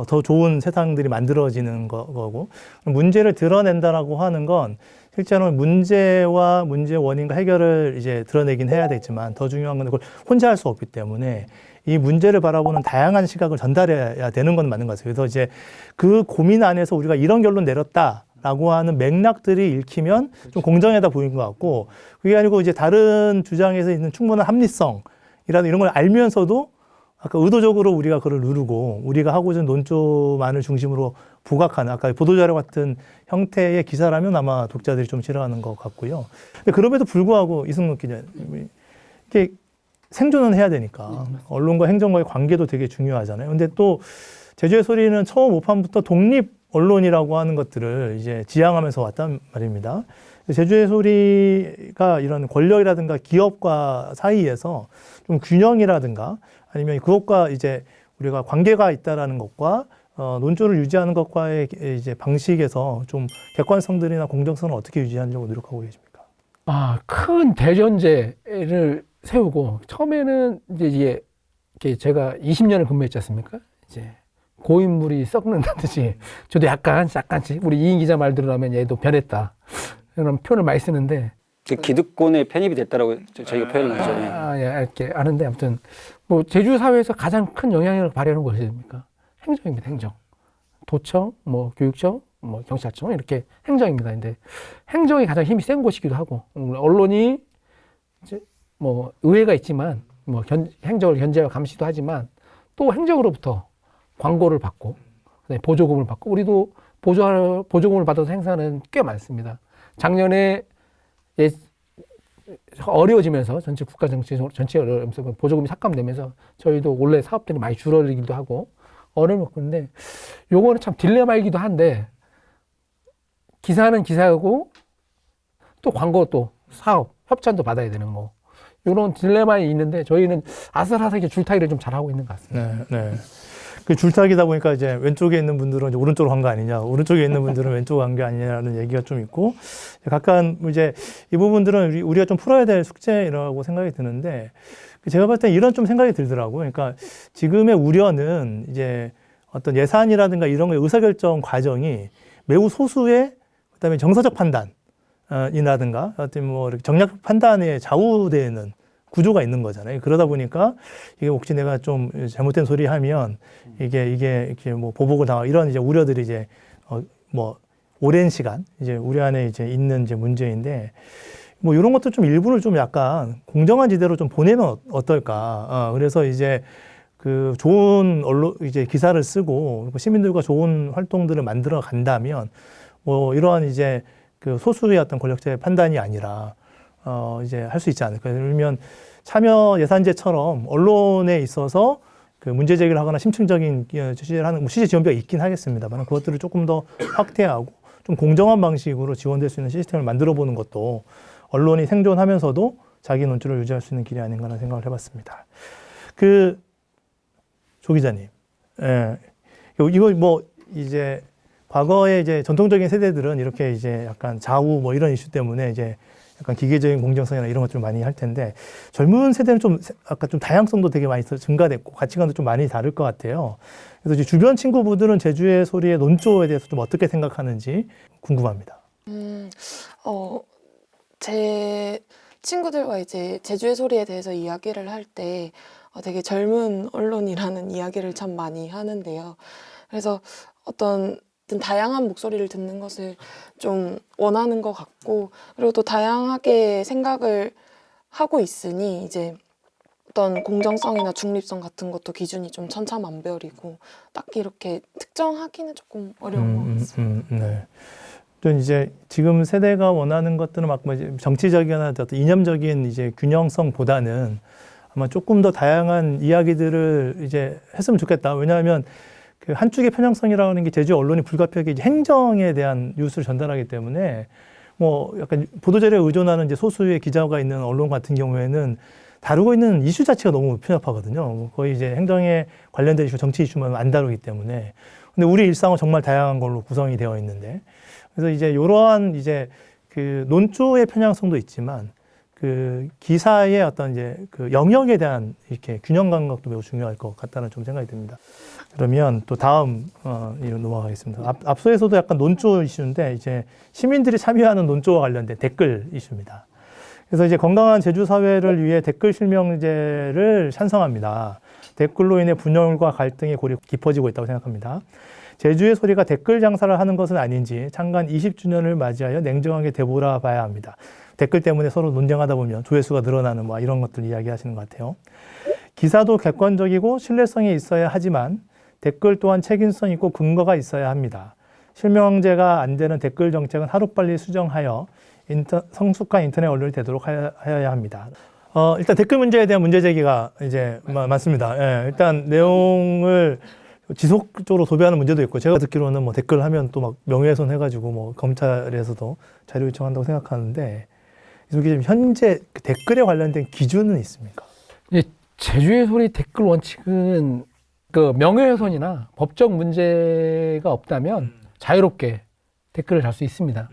더 좋은 세상들이 만들어지는 거고, 문제를 드러낸다라고 하는 건 실제로는 문제와 문제의 원인과 해결을 이제 드러내긴 해야 되지만 더 중요한 건 그걸 혼자 할 수 없기 때문에 이 문제를 바라보는 다양한 시각을 전달해야 되는 건 맞는 것 같아요. 그래서 이제 그 고민 안에서 우리가 이런 결론 내렸다라고 하는 맥락들이 읽히면 좀 공정하다 보이는 것 같고, 그게 아니고 이제 다른 주장에서 있는 충분한 합리성이라는 이런 걸 알면서도 아까 의도적으로 우리가 그걸 누르고 우리가 하고자 하는 논조만을 중심으로 부각하는 아까 보도자료 같은 형태의 기사라면 아마 독자들이 좀 싫어하는 것 같고요. 근데 그럼에도 불구하고 이승록 기자님, 이게 생존은 해야 되니까 언론과 행정과의 관계도 되게 중요하잖아요. 근데 또 제주의 소리는 처음 오판부터 독립 언론이라고 하는 것들을 이제 지향하면서 왔단 말입니다. 제주의 소리가 이런 권력이라든가 기업과 사이에서 좀 균형이라든가 아니면 그것과 이제 우리가 관계가 있다라는 것과 논조를 유지하는 것과의 이제 방식에서 좀 객관성들이나 공정성을 어떻게 유지하려고 노력하고 계십니까? 큰 대전제를 세우고 처음에는 이제 제가 20년을 근무했지 않습니까? 이제 고인물이 썩는다듯이 저도 약간씩 우리 이인 기자 말대로 하면 얘도 변했다. 그런 표현을 많이 쓰는데 기득권에 편입이 됐다라고 저희가 표현을 하죠. 이렇게 아는데 아무튼 뭐 제주 사회에서 가장 큰 영향력을 발휘하는 것이 뭡니까? 행정입니다. 행정. 도청, 뭐 교육청, 뭐 경찰청 이렇게 행정입니다. 근데 행정이 가장 힘이 센 곳이기도 하고 언론이 이제 뭐 의회가 있지만 뭐 행정을 견제와 감시도 하지만 또 행정으로부터 광고를 받고 보조금을 받고 우리도 보조금을 받아서 행사는 꽤 많습니다. 작년에 어려워지면서 전체 국가 정치 전체 어려우면서 보조금이 삭감되면서 저희도 원래 사업들이 많이 줄어들기도 하고 어려움을 겪는데 요거는 참 딜레마이기도 한데 기사는 기사고 또 광고 또 사업 협찬도 받아야 되는 거 이런 딜레마에 있는데 저희는 아슬아슬하게 줄타기를 좀 잘하고 있는 것 같습니다. 네. 그 줄타기다 보니까 이제 왼쪽에 있는 분들은 이제 오른쪽으로 간 거 아니냐, 오른쪽에 있는 분들은 왼쪽으로 간 게 아니냐라는 얘기가 좀 있고, 각각 이제 이 부분들은 우리가 좀 풀어야 될 숙제라고 생각이 드는데, 제가 봤을 때 이런 좀 생각이 들더라고요. 그러니까 지금의 우려는 이제 어떤 예산이라든가 이런 거의 의사결정 과정이 매우 소수의 그다음에 정서적 판단이라든가 어떤 뭐 이렇게 정략 판단에 좌우되는 구조가 있는 거잖아요. 그러다 보니까 이게 혹시 내가 좀 잘못된 소리 하면 이게 이렇게 뭐 보복을 당하고 이런 이제 우려들이 이제 뭐 오랜 시간 이제 우리 안에 이제 있는 이제 문제인데 뭐 이런 것도 좀 일부를 좀 약간 공정한 지대로 좀 보내면 어떨까. 그래서 이제 그 좋은 언론 이제 기사를 쓰고 시민들과 좋은 활동들을 만들어 간다면 뭐 이러한 이제 그 소수의 어떤 권력자의 판단이 아니라 이제 할 수 있지 않을까. 그러면 참여 예산제처럼 언론에 있어서 그 문제 제기를 하거나 심층적인 취재를 하는 취재 지원비가 있긴 하겠습니다만 그것들을 조금 더 확대하고 좀 공정한 방식으로 지원될 수 있는 시스템을 만들어 보는 것도 언론이 생존하면서도 자기 논조를 유지할 수 있는 길이 아닌가라는 생각을 해봤습니다. 조 기자님, 이거 뭐 이제 과거에 이제 전통적인 세대들은 이렇게 이제 약간 좌우 뭐 이런 이슈 때문에 이제 약간 기계적인 공정성이나 이런 것들을 많이 할 텐데 젊은 세대는 좀 아까 좀 다양성도 되게 많이 증가됐고 가치관도 좀 많이 다를 것 같아요. 그래서 이제 주변 친구분들은 제주의 소리의 논조에 대해서 좀 어떻게 생각하는지 궁금합니다. 제 친구들과 이제 제주의 소리에 대해서 이야기를 할 때 되게 젊은 언론이라는 이야기를 참 많이 하는데요. 그래서 어떤 다양한 목소리를 듣는 것을 좀 원하는 것 같고 그리고 또 다양하게 생각을 하고 있으니 이제 어떤 공정성이나 중립성 같은 것도 기준이 좀 천차만별이고 딱히 이렇게 특정하기는 조금 어려운 것 같습니다. 네. 또 이제 지금 세대가 원하는 것들은 막 정치적이나 어떤 이념적인 이제 균형성보다는 아마 조금 더 다양한 이야기들을 이제 했으면 좋겠다. 왜냐하면 그 한쪽의 편향성이라는 게 제주 언론이 불가피하게 이제 행정에 대한 뉴스를 전달하기 때문에 뭐 약간 보도자료에 의존하는 이제 소수의 기자가 있는 언론 같은 경우에는 다루고 있는 이슈 자체가 너무 편협하거든요. 뭐 거의 이제 행정에 관련된 이슈, 정치 이슈만 안 다루기 때문에. 근데 우리 일상은 정말 다양한 걸로 구성이 되어 있는데, 그래서 이제 이러한 이제 그 논조의 편향성도 있지만 그 기사의 어떤 이제 그 영역에 대한 이렇게 균형 감각도 매우 중요할 것 같다는 좀 생각이 듭니다. 그러면 또 다음 이로 넘어가겠습니다. 앞서에서도 약간 논조 이슈인데 이제 시민들이 참여하는 논조와 관련된 댓글 이슈입니다. 그래서 이제 건강한 제주 사회를 위해 댓글 실명제를 찬성합니다. 댓글로 인해 분열과 갈등의 골이 깊어지고 있다고 생각합니다. 제주의 소리가 댓글 장사를 하는 것은 아닌지 창간 20주년을 맞이하여 냉정하게 되돌아 봐야 합니다. 댓글 때문에 서로 논쟁하다 보면 조회수가 늘어나는 뭐 이런 것들 이야기하시는 것 같아요. 기사도 객관적이고 신뢰성이 있어야 하지만 댓글 또한 책임성 있고 근거가 있어야 합니다. 실명제가 안 되는 댓글 정책은 하루빨리 수정하여 성숙한 인터넷 언론이 되도록 하여야 합니다. 일단 댓글 문제에 대한 문제 제기가 이제 많습니다. 예, 일단 내용을 지속적으로 도배하는 문제도 있고, 제가 듣기로는 뭐 댓글 하면 또 막 명예훼손 해가지고 뭐 검찰에서도 자료 요청한다고 생각하는데, 이게 지금 현재 그 댓글에 관련된 기준은 있습니까? 예, 제주의 소리 댓글 원칙은 그 명예훼손이나 법적 문제가 없다면 자유롭게 댓글을 달 수 있습니다.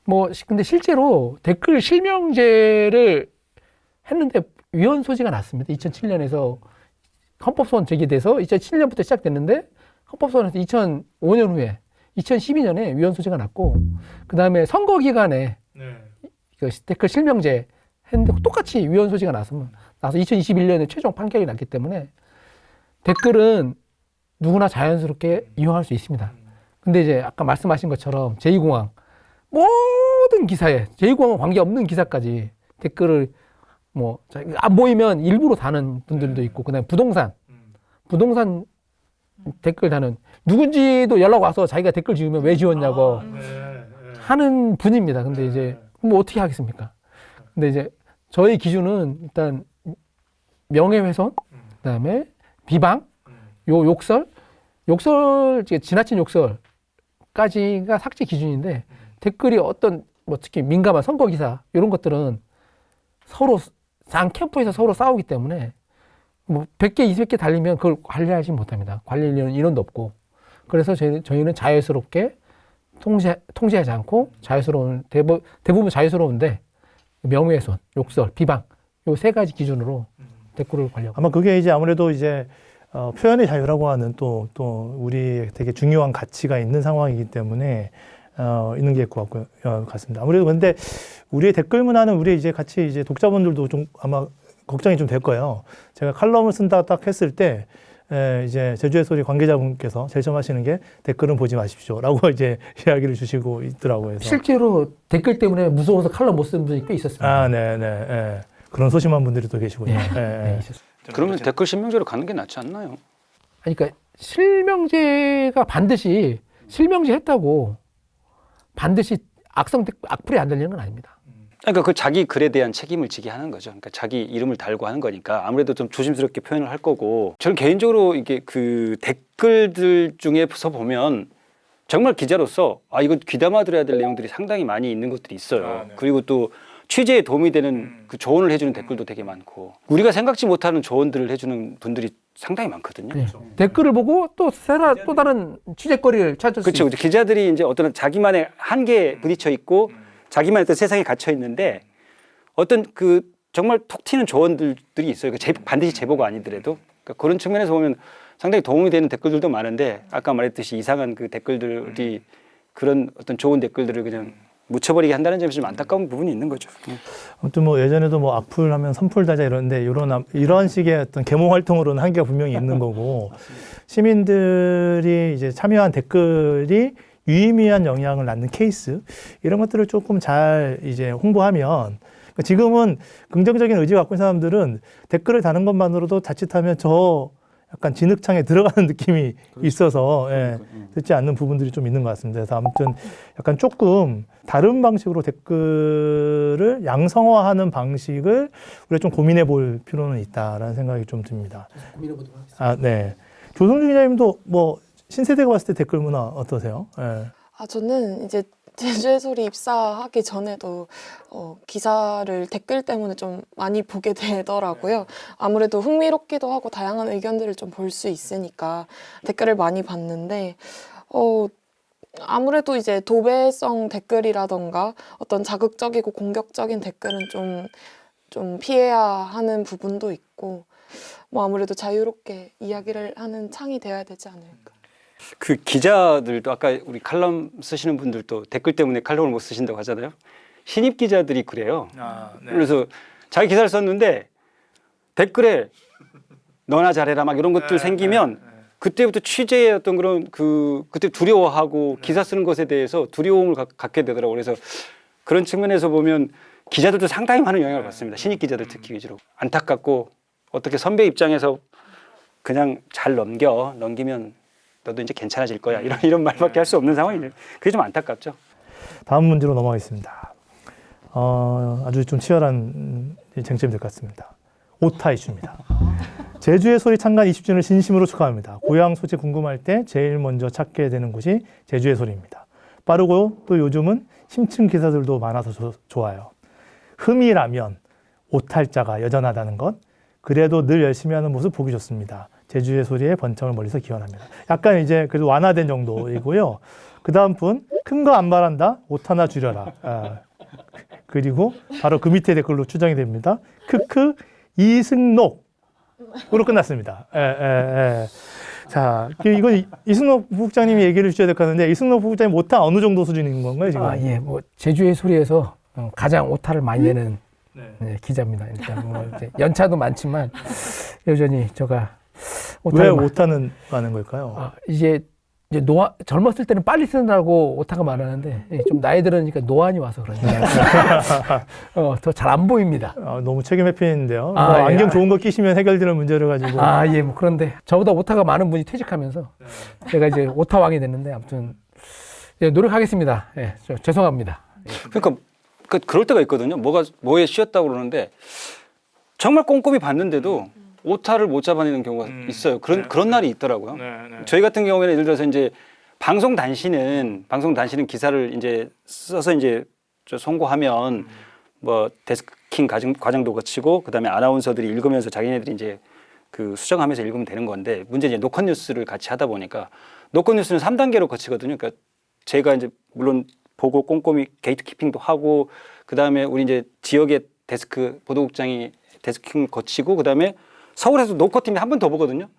뭐 근데 실제로 댓글 실명제를 했는데 위헌 소지가 났습니다. 2007년에서 헌법소원 제기돼서 2007년부터 시작됐는데 헌법소원에서 2005년 후에 2012년에 위헌 소지가 났고, 그 다음에 선거 기간에 그 댓글 실명제 했는데 똑같이 위헌 소지가 나서 2021년에 최종 판결이 났기 때문에 댓글은 누구나 자연스럽게 이용할 수 있습니다. 근데 이제 아까 말씀하신 것처럼 제2공항 모든 기사에 제2공항과 관계없는 기사까지 댓글을 뭐 안 보이면 일부러 다는 분들도 있고, 그다음에 부동산 댓글 다는 누군지도 연락 와서 자기가 댓글 지으면 왜 지웠냐고 하는 분입니다. 근데 이제 뭐 어떻게 하겠습니까? 근데 이제 저희 기준은 일단 명예훼손, 그다음에 비방, 요 욕설, 지나친 욕설까지가 삭제 기준인데, 댓글이 어떤 뭐 특히 민감한 선거 기사 이런 것들은 서로 양 캠프에서 서로 싸우기 때문에 뭐 100개, 200개 달리면 그걸 관리하지 못합니다. 관리 인원도 없고. 그래서 저희는 자유스럽게 통제하지 않고 자유스러운 대부분 자유스러운데 명예훼손, 욕설, 비방 요 세 가지 기준으로 댓글을 관리하고. 아마 그게 이제 아무래도 이제 표현의 자유라고 하는 또 우리 되게 중요한 가치가 있는 상황이기 때문에 있는 게 같습니다. 아무래도 근데 우리의 댓글 문화는 우리 이제 같이 이제 독자분들도 좀 아마 걱정이 좀 될 거예요. 제가 칼럼을 쓴다 딱 했을 때 이제 제주의 소리 관계자분께서 제일 처음 하시는 게 댓글은 보지 마십시오라고 이제 이야기를 주시고 있더라고요. 실제로 댓글 때문에 무서워서 칼럼 못 쓰는 분이 꽤 있었습니다. 네. 그런 소심한 분들이 또 계시군요. 네. 그러면 댓글 실명제로 가는 게 낫지 않나요? 그러니까 실명제가 반드시 실명제 했다고 반드시 악플이 안 달리는 건 아닙니다. 그러니까 그 자기 글에 대한 책임을 지게 하는 거죠. 그러니까 자기 이름을 달고 하는 거니까 아무래도 좀 조심스럽게 표현을 할 거고, 저는 개인적으로 이게 그 댓글들 중에서 보면 정말 기자로서 이거 귀담아 들어야 될 내용들이 상당히 많이 있는 것들이 있어요. 그리고 또 취재에 도움이 되는 그 조언을 해주는 댓글도 되게 많고, 우리가 생각지 못하는 조언들을 해주는 분들이 상당히 많거든요. 네. 댓글을 보고 또 다른 취재거리를 찾을 수 그렇죠. 기자들이 이제 어떤 자기만의 한계에 부딪혀 있고 자기만의 어떤 세상에 갇혀 있는데 어떤 그 정말 톡 튀는 조언들이 있어요. 반드시 제보가 아니더라도. 그러니까 그런 측면에서 보면 상당히 도움이 되는 댓글들도 많은데, 아까 말했듯이 이상한 그 댓글들이 그런 어떤 좋은 댓글들을 그냥 묻혀버리게 한다는 점에서 좀 안타까운 부분이 있는 거죠. 아무튼 뭐 예전에도 뭐 악플하면 선풀 다자 이러는데 이런 식의 어떤 계몽 활동으로는 한계가 분명히 있는 거고, 시민들이 이제 참여한 댓글이 유의미한 영향을 낳는 케이스, 이런 것들을 조금 잘 이제 홍보하면, 지금은 긍정적인 의지 갖고 있는 사람들은 댓글을 다는 것만으로도 자칫하면 약간 진흙창에 들어가는 느낌이 있어서 듣지 않는 부분들이 좀 있는 것 같습니다. 그래서 아무튼 약간 조금 다른 방식으로 댓글을 양성화하는 방식을 우리가 좀 고민해 볼 필요는 있다라는 생각이 좀 듭니다. 고민해 보도록 하겠습니다. 네. 조성주 기자님도 뭐 신세대가 봤을 때 댓글 문화 어떠세요? 저는 이제 제주의 소리 입사하기 전에도 기사를 댓글 때문에 좀 많이 보게 되더라고요. 아무래도 흥미롭기도 하고 다양한 의견들을 좀 볼 수 있으니까 댓글을 많이 봤는데 아무래도 이제 도배성 댓글이라던가 어떤 자극적이고 공격적인 댓글은 좀 피해야 하는 부분도 있고 뭐 아무래도 자유롭게 이야기를 하는 창이 되어야 되지 않을까. 그 기자들도 아까 우리 칼럼 쓰시는 분들도 댓글 때문에 칼럼을 못 쓰신다고 하잖아요. 신입 기자들이 그래요. 그래서 자기 기사를 썼는데 댓글에 너나 잘해라 막 이런 것들 생기면 그때부터 취재의 어떤 그런 그때 두려워하고 기사 쓰는 것에 대해서 두려움을 갖게 되더라고요. 그래서 그런 측면에서 보면 기자들도 상당히 많은 영향을 받습니다. 신입 기자들 특히 위주로. 안타깝고 어떻게 선배 입장에서 그냥 잘 넘기면 너도 이제 괜찮아질 거야. 이런 말밖에 할 수 없는 상황이네요. 그게 좀 안타깝죠. 다음 문제로 넘어가겠습니다. 아주 좀 치열한 쟁점이 될 것 같습니다. 오타 이슈입니다. 제주의 소리 창간 20주년을 진심으로 축하합니다. 고향 소식 궁금할 때 제일 먼저 찾게 되는 곳이 제주의 소리입니다. 빠르고 또 요즘은 심층 기사들도 많아서 좋아요. 흠이라면 오탈자가 여전하다는 것, 그래도 늘 열심히 하는 모습 보기 좋습니다. 제주의 소리에 번창을 멀리서 기원합니다. 약간 이제 그래도 완화된 정도이고요. 그 다음 분, 큰 거 안 말한다, 오타나 줄여라. 그리고 바로 그 밑에 댓글로 추정이 됩니다. 크크 이승록으로 끝났습니다. 자, 이건 이승록 부국장님이 얘기를 주셔야 될 것 같은데 이승록 부국장님 오타 어느 정도 수준인 건가요 지금? 예, 뭐 제주의 소리에서 가장 오타를 많이 내는 기자입니다. 일단 뭐 이제 연차도 많지만 여전히 제가 왜 오타는 많은 걸까요? 이제 젊었을 때는 빨리 쓰느라고 오타가 많았는데 좀 나이 들으니까 노안이 와서 그런지 더 잘 안 보입니다. 너무 책임 회피인데요. 안경 좋은 거 끼시면 해결되는 문제를 가지고. 예, 뭐 그런데 저보다 오타가 많은 분이 퇴직하면서 제가 이제 오타왕이 됐는데 아무튼 노력하겠습니다. 예, 죄송합니다. 그러니까 그럴 때가 있거든요. 뭐에 씌었다고 그러는데 정말 꼼꼼히 봤는데도 오타를 못 잡아내는 경우가 있어요. 그런 날이 있더라고요. 저희 같은 경우에는 예를 들어서 이제 방송 단신은 기사를 이제 써서 이제 송고하면 뭐 데스킹 과정도 거치고 그다음에 아나운서들이 읽으면서 자기네들이 이제 그 수정하면서 읽으면 되는 건데 문제는 이제 노컷 뉴스를 같이 하다 보니까 노컷 뉴스는 3단계로 거치거든요. 그러니까 제가 이제 물론 보고 꼼꼼히 게이트키핑도 하고 그다음에 우리 이제 지역의 데스크 보도국장이 데스킹 거치고 그다음에 서울에서 노컷팀이 한 번 더 보거든요.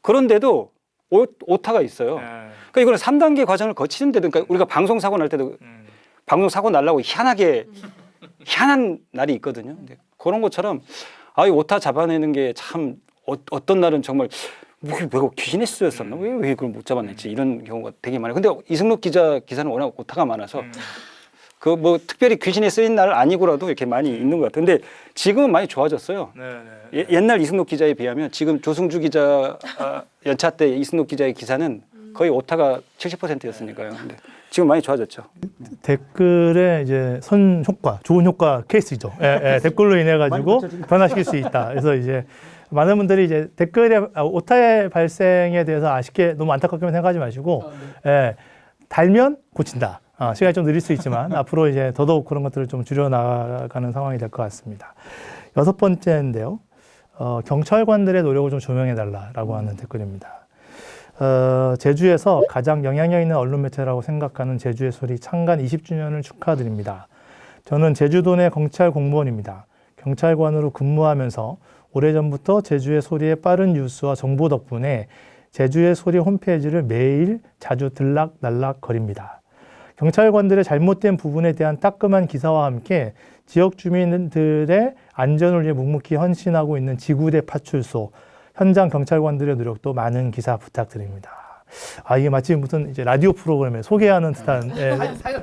그런데도 오타가 있어요. 그러니까 이거는 3단계 과정을 거치는데도 그러니까 우리가 방송 사고 날 때도 방송 사고 날라고 희한한 날이 있거든요. 근데 그런 것처럼 이 오타 잡아내는 게 참 어떤 날은 정말 내가 귀신의 수였었나? 왜 그걸 못 잡아냈지? 이런 경우가 되게 많아요. 근데 이승록 기사는 워낙 오타가 많아서 그 뭐 특별히 귀신이 쓰인 날 아니고라도 이렇게 많이 있는 것 같아요. 근데 지금은 많이 좋아졌어요. 옛날 이승록 기자에 비하면 지금 조승주 기자 연차 때 이승록 기자의 기사는 거의 오타가 70%였으니까요. 근데 지금 많이 좋아졌죠. 댓글에 이제 선 효과, 좋은 효과 케이스죠. 댓글로 인해 가지고 변화시킬 수 있다. 그래서 이제 많은 분들이 이제 댓글에 오타의 발생에 대해서 아쉽게 너무 안타깝게만 생각하지 마시고 달면 고친다. 시간이 좀 느릴 수 있지만 앞으로 이제 더더욱 그런 것들을 좀 줄여나가는 상황이 될 것 같습니다. 6번째인데요. 경찰관들의 노력을 좀 조명해달라라고 하는 댓글입니다. 제주에서 가장 영향력 있는 언론 매체라고 생각하는 제주의 소리 창간 20주년을 축하드립니다. 저는 제주도 내 경찰 공무원입니다. 경찰관으로 근무하면서 오래전부터 제주의 소리의 빠른 뉴스와 정보 덕분에 제주의 소리 홈페이지를 매일 자주 들락날락거립니다. 경찰관들의 잘못된 부분에 대한 따끔한 기사와 함께 지역 주민들의 안전을 위해 묵묵히 헌신하고 있는 지구대 파출소, 현장 경찰관들의 노력도 많은 기사 부탁드립니다. 이게 마치 무슨 이제 라디오 프로그램에 소개하는 듯한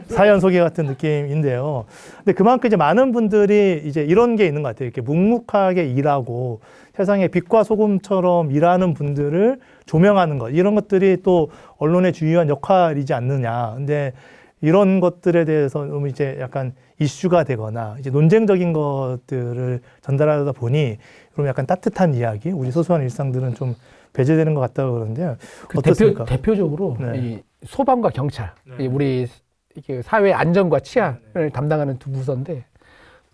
사연 소개 같은 느낌인데요. 근데 그만큼 이제 많은 분들이 이제 이런 게 있는 것 같아요. 이렇게 묵묵하게 일하고 세상에 빛과 소금처럼 일하는 분들을 조명하는 것, 이런 것들이 또 언론의 중요한 역할이지 않느냐. 근데 이런 것들에 대해서 너무 이제 약간 이슈가 되거나 이제 논쟁적인 것들을 전달하다 보니 그럼 약간 따뜻한 이야기, 우리 소소한 일상들은 좀 배제되는 것 같다고 그러는데요. 어떻습니까? 대표적으로 이 소방과 경찰, 우리 이게 사회 안전과 치안을 담당하는 두 부서인데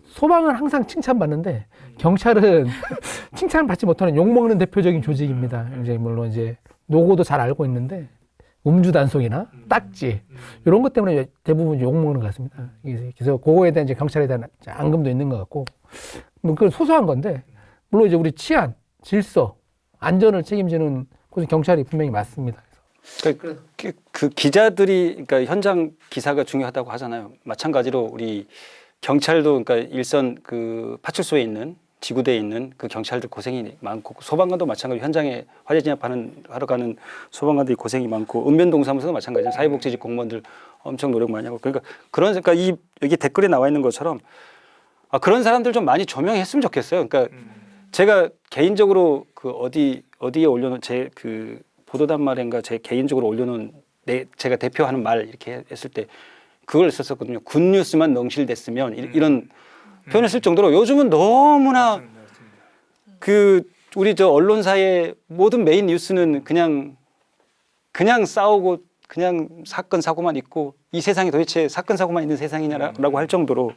소방은 항상 칭찬받는데 경찰은 칭찬을 받지 못하는 욕먹는 대표적인 조직입니다. 이제 물론 이제 노고도 잘 알고 있는데 음주 단속이나 딱지 이런 것 때문에 대부분 욕먹는 것 같습니다. 그래서 그거에 대한 이제 경찰에 대한 앙금도 있는 것 같고 뭐 그건 소소한 건데 물론 이제 우리 치안, 질서, 안전을 책임지는 곳은 경찰이 분명히 맞습니다. 그 기자들이 그러니까 현장 기사가 중요하다고 하잖아요. 마찬가지로 우리 경찰도 그러니까 일선 그 파출소에 있는 지구대에 있는 그 경찰들 고생이 많고 소방관도 마찬가지로 현장에 화재 진압하러 가는 소방관들이 고생이 많고 읍면동사무소도 마찬가지죠. 사회복지직 공무원들 엄청 노력 많이 하고 그러니까 여기 댓글에 나와 있는 것처럼 그런 사람들 좀 많이 조명했으면 좋겠어요. 그러니까 제가 개인적으로 그 어디에 올려놓은 제 그 보도단 말인가 제 개인적으로 올려놓은 제가 대표하는 말 이렇게 했을 때 그걸 썼었거든요. 굿뉴스만 넝실됐으면 이런 표현을 쓸 정도로 요즘은 너무나 그 우리 저 언론사의 모든 메인 뉴스는 그냥 싸우고 그냥 사건 사고만 있고 이 세상에 도대체 사건 사고만 있는 세상이냐라고 할 정도로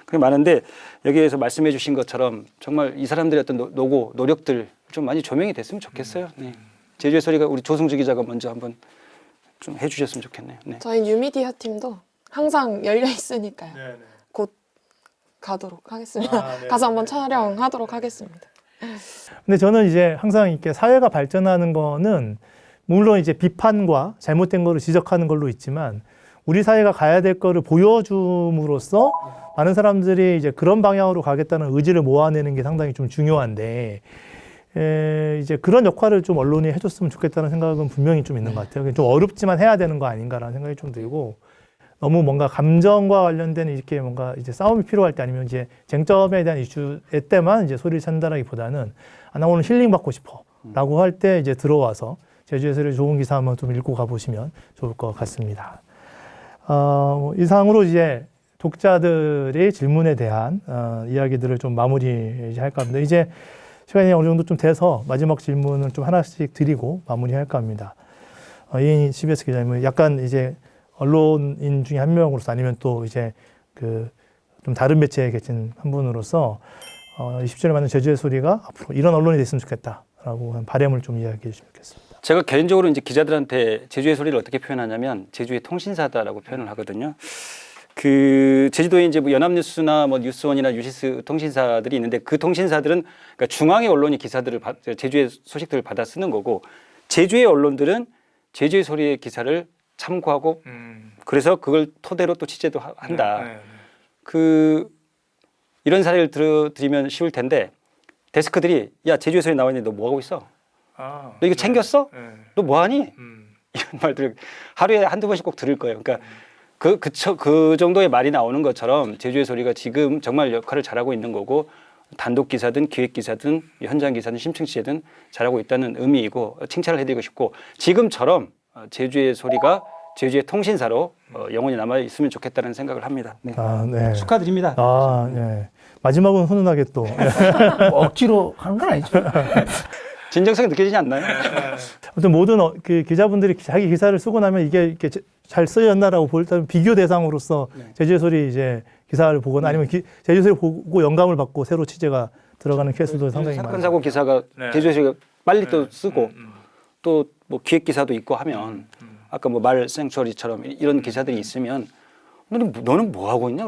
그게 많은데 여기에서 말씀해 주신 것처럼 정말 이 사람들의 어떤 노고 노력들 좀 많이 조명이 됐으면 좋겠어요. 네. 제주의 소리가 우리 조승주 기자가 먼저 한번 좀 해주셨으면 좋겠네요. 네. 저희 뉴미디어 팀도 항상 열려 있으니까요. 곧 가도록 하겠습니다. 가서 한번 촬영하도록 하겠습니다. 근데 저는 이제 항상 이렇게 사회가 발전하는 거는 물론 이제 비판과 잘못된 거를 지적하는 걸로 있지만 우리 사회가 가야 될 거를 보여줌으로써 많은 사람들이 이제 그런 방향으로 가겠다는 의지를 모아내는 게 상당히 좀 중요한데 이제 그런 역할을 좀 언론이 해줬으면 좋겠다는 생각은 분명히 좀 있는 것 같아요. 좀 어렵지만 해야 되는 거 아닌가라는 생각이 좀 들고 너무 뭔가 감정과 관련된 이렇게 뭔가 이제 싸움이 필요할 때 아니면 이제 쟁점에 대한 이슈에 때만 이제 소리를 전달하기보다는 나 오늘 힐링 받고 싶어라고 할 때 이제 들어와서 제주의 소리 좋은 기사 한번 좀 읽고 가보시면 좋을 것 같습니다. 이상으로 이제 독자들의 질문에 대한 이야기들을 좀 마무리할까 합니다. 이제 시간이 어느 정도 좀 돼서 마지막 질문을 좀 하나씩 드리고 마무리할까 합니다. 이인희 CBS 기자님은 약간 이제 언론인 중에 한 명으로서 아니면 또 이제 그 좀 다른 매체에 계신 한 분으로서 20주년을 맞는 제주의 소리가 앞으로 이런 언론이 됐으면 좋겠다라고 한 바람을 좀 이야기해 주시면 좋겠습니다. 제가 개인적으로 이제 기자들한테 제주의 소리를 어떻게 표현하냐면 제주의 통신사다라고 표현을 하거든요. 그 제주도에 이제 뭐 연합뉴스나 뭐 뉴스원이나 유시스 통신사들이 있는데 그 통신사들은 그러니까 중앙의 언론이 기사들을 제주의 소식들을 받아 쓰는 거고 제주의 언론들은 제주의 소리의 기사를 참고하고 그래서 그걸 토대로 또 취재도 한다. 그 이런 사례를 들으면 쉬울 텐데 데스크들이 야 제주의 소리 나와 있는데 너 뭐 하고 있어? 너 이거 챙겼어? 너 뭐 하니? 이런 말들을 하루에 한두 번씩 꼭 들을 거예요. 그러니까 그 정도의 말이 나오는 것처럼 제주의 소리가 지금 정말 역할을 잘하고 있는 거고 단독 기사든 기획 기사든 현장 기사든 심층 취재든 잘하고 있다는 의미이고 칭찬을 해드리고 싶고 지금처럼 제주의 소리가 제주의 통신사로 영원히 남아 있으면 좋겠다는 생각을 합니다. 네. 네. 축하드립니다. 네. 마지막은 훈훈하게 또 억지로 하는 건 아니죠. 진정성이 느껴지지 않나요? 아무튼 모든 그 기자분들이 자기 기사를 쓰고 나면 이게 이렇게 잘 쓰였나라고 볼 때 비교 대상으로서 제주의 소리 이제 기사를 보거나 아니면 제주의 소리 보고 영감을 받고 새로 취재가 들어가는 케이스도 상당히 많아요. 사건 사고 기사가 제주의 소리가 빨리 또 쓰고 또 뭐 기획 기사도 있고 하면 아까 뭐 말 생츄어리처럼 이런 기사들이 있으면 너는 뭐 하고 있냐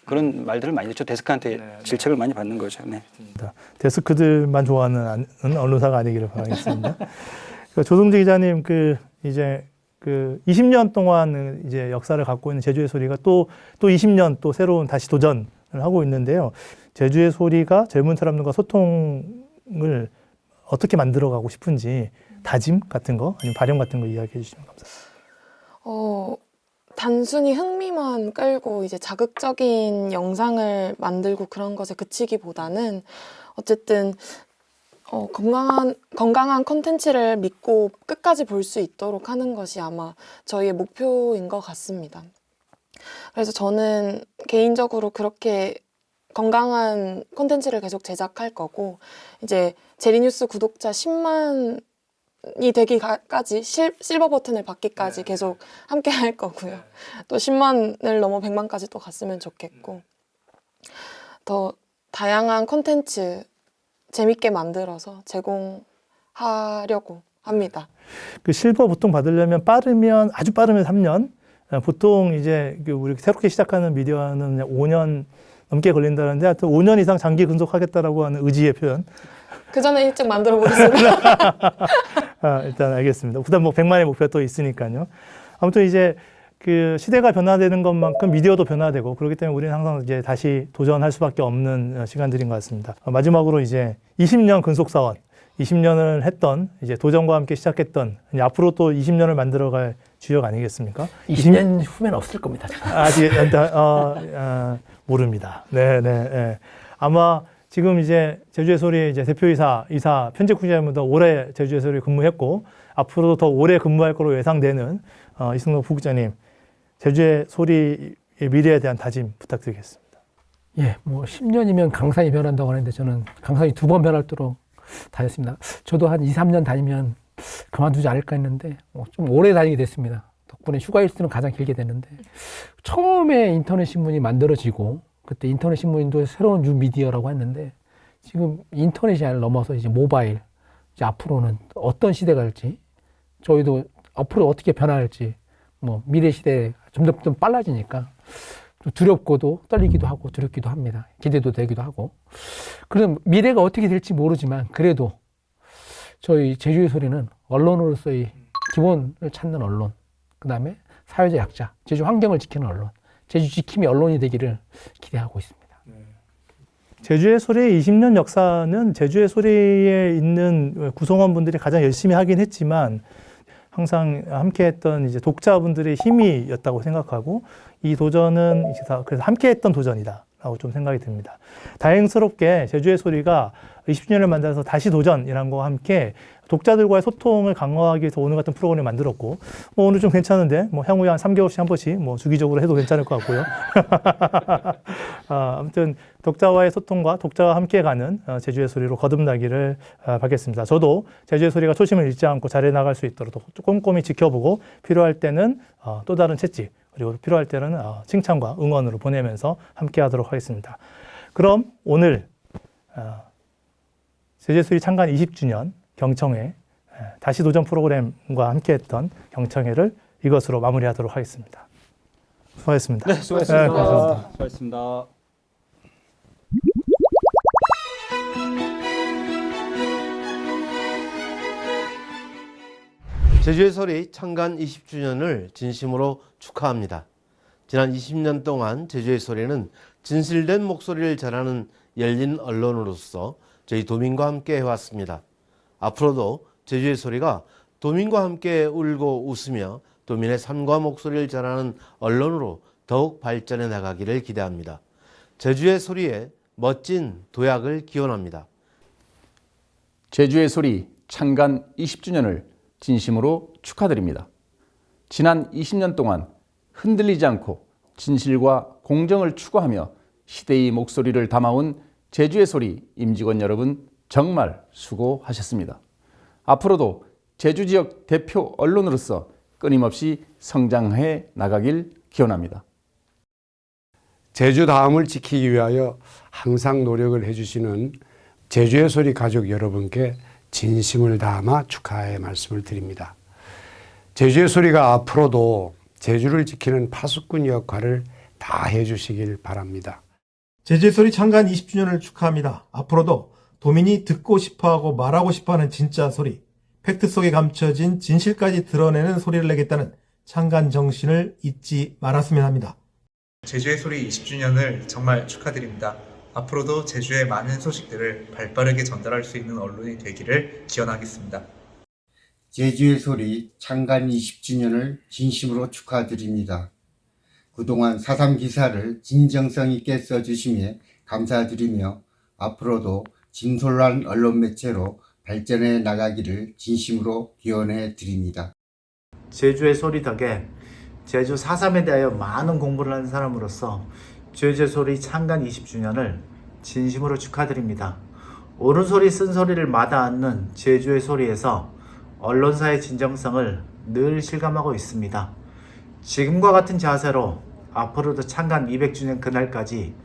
그런 말들을 많이 듣죠. 데스크한테 질책을 많이 받는 거죠. 네. 데스크들만 좋아하는 언론사가 아니기를 바라겠습니다. 조승주 기자님 이제 20년 동안 이제 역사를 갖고 있는 제주의 소리가 또 20년 또 새로운 다시 도전을 하고 있는데요. 제주의 소리가 젊은 사람들과 소통을 어떻게 만들어가고 싶은지 다짐 같은 거 아니면 발령 같은 거 이야기해 주시면 감사합니다. 단순히 흥미만 끌고 이제 자극적인 영상을 만들고 그런 것에 그치기보다는 어쨌든 건강한 콘텐츠를 믿고 끝까지 볼 수 있도록 하는 것이 아마 저희의 목표인 것 같습니다. 그래서 저는 개인적으로 그렇게 건강한 콘텐츠를 계속 제작할 거고 이제 제리뉴스 구독자 10만 되기까지 실버 버튼을 받기까지 계속 함께 할 거고요. 또 10만을 넘어 100만까지 또 갔으면 좋겠고 더 다양한 콘텐츠 재밌게 만들어서 제공하려고 합니다. 그 실버 보통 받으려면 아주 빠르면 3년, 보통 이제 우리 새롭게 시작하는 미디어는 5년 넘게 걸린다는데 하여튼 5년 이상 장기 근속하겠다라고 하는 의지의 표현. 그 전에 일찍 만들어 보겠습니다. 일단 알겠습니다. 그다음 뭐 100만의 목표가 또 있으니까요. 아무튼 이제 그 시대가 변화되는 것만큼 미디어도 변화되고 그렇기 때문에 우리는 항상 이제 다시 도전할 수밖에 없는 시간들인 것 같습니다. 마지막으로 이제 20년 근속사원, 20년을 했던 이제 도전과 함께 시작했던 이제 앞으로 또 20년을 만들어갈 주역 아니겠습니까? 20년 후면 없을 겁니다. 아직 모릅니다. 네. 아마 지금 이제 제주의 소리 이제 대표이사, 편집국장님도 오래 제주의 소리 근무했고 앞으로도 더 오래 근무할 거로 예상되는 이승록 부국장님, 제주의 소리의 미래에 대한 다짐 부탁드리겠습니다. 예, 뭐 10년이면 강산이 변한다고 하는데 저는 강산이 2번 변할도록 다녔습니다. 저도 한 2, 3년 다니면 그만두지 않을까 했는데 좀 오래 다니게 됐습니다. 덕분에 휴가 일수는 가장 길게 됐는데 처음에 인터넷 신문이 만들어지고 그때 인터넷 신문도 새로운 뉴 미디어라고 했는데 지금 인터넷이 넘어서 이제 모바일, 이제 앞으로는 어떤 시대가 될지 저희도 앞으로 어떻게 변화할지 뭐 미래 시대에 점점 빨라지니까 두렵고도 떨리기도 하고 두렵기도 합니다. 기대도 되기도 하고. 그럼 미래가 어떻게 될지 모르지만 그래도 저희 제주의 소리는 언론으로서의 기본을 찾는 언론, 그 다음에 사회적 약자, 제주 환경을 지키는 언론, 제주 지킴이 언론이 되기를 기대하고 있습니다. 제주의 소리의 20년 역사는 제주의 소리에 있는 구성원분들이 가장 열심히 하긴 했지만 항상 함께했던 이제 독자분들의 힘이었다고 생각하고 이 도전은 이제 다 그래서 함께했던 도전이다라고 좀 생각이 듭니다. 다행스럽게 제주의 소리가 20주년을 만들어서 다시 도전이란 거와 함께 독자들과의 소통을 강화하기 위해서 오늘 같은 프로그램을 만들었고 오늘 좀 괜찮은데 향후에 한 3개월씩 한 번씩 주기적으로 해도 괜찮을 것 같고요. 아무튼 독자와의 소통과 독자와 함께 가는 제주의 소리로 거듭나기를 바라겠습니다. 저도 제주의 소리가 초심을 잃지 않고 잘해 나갈 수 있도록 꼼꼼히 지켜보고 필요할 때는 또 다른 채찍 그리고 필요할 때는 칭찬과 응원으로 보내면서 함께 하도록 하겠습니다. 그럼 오늘 제주의 소리 창간 20주년 경청회 다시 도전 프로그램과 함께했던 경청회를 이것으로 마무리하도록 하겠습니다. 수고하셨습니다. 네, 수고하셨습니다. 고맙습니다. 수고하셨습니다. 제주의 소리 창간 20주년을 진심으로 축하합니다. 지난 20년 동안 제주의 소리는 진실된 목소리를 전하는 열린 언론으로서 저희 도민과 함께 해왔습니다. 앞으로도 제주의 소리가 도민과 함께 울고 웃으며 도민의 삶과 목소리를 전하는 언론으로 더욱 발전해 나가기를 기대합니다. 제주의 소리에 멋진 도약을 기원합니다. 제주의 소리 창간 20주년을 진심으로 축하드립니다. 지난 20년 동안 흔들리지 않고 진실과 공정을 추구하며 시대의 목소리를 담아온 제주의 소리 임직원 여러분 정말 수고하셨습니다. 앞으로도 제주 지역 대표 언론으로서 끊임없이 성장해 나가길 기원합니다. 제주 다음을 지키기 위하여 항상 노력을 해주시는 제주의 소리 가족 여러분께 진심을 담아 축하의 말씀을 드립니다. 제주의 소리가 앞으로도 제주를 지키는 파수꾼 역할을 다 해주시길 바랍니다. 제주의 소리 창간 20주년을 축하합니다. 앞으로도 도민이 듣고 싶어하고 말하고 싶어하는 진짜 소리, 팩트 속에 감춰진 진실까지 드러내는 소리를 내겠다는 창간 정신을 잊지 말았으면 합니다. 제주의 소리 20주년을 정말 축하드립니다. 앞으로도 제주의 많은 소식들을 발빠르게 전달할 수 있는 언론이 되기를 기원하겠습니다. 제주의 소리 창간 20주년을 진심으로 축하드립니다. 그동안 4.3 기사를 진정성 있게 써주시며 감사드리며 앞으로도 진솔한 언론 매체로 발전해 나가기를 진심으로 기원해 드립니다. 제주의 소리 덕에 제주 4.3에 대하여 많은 공부를 한 사람으로서 제주의 소리 창간 20주년을 진심으로 축하드립니다. 옳은 소리 쓴 소리를 마다 않는 제주의 소리에서 언론사의 진정성을 늘 실감하고 있습니다. 지금과 같은 자세로 앞으로도 창간 200주년 그날까지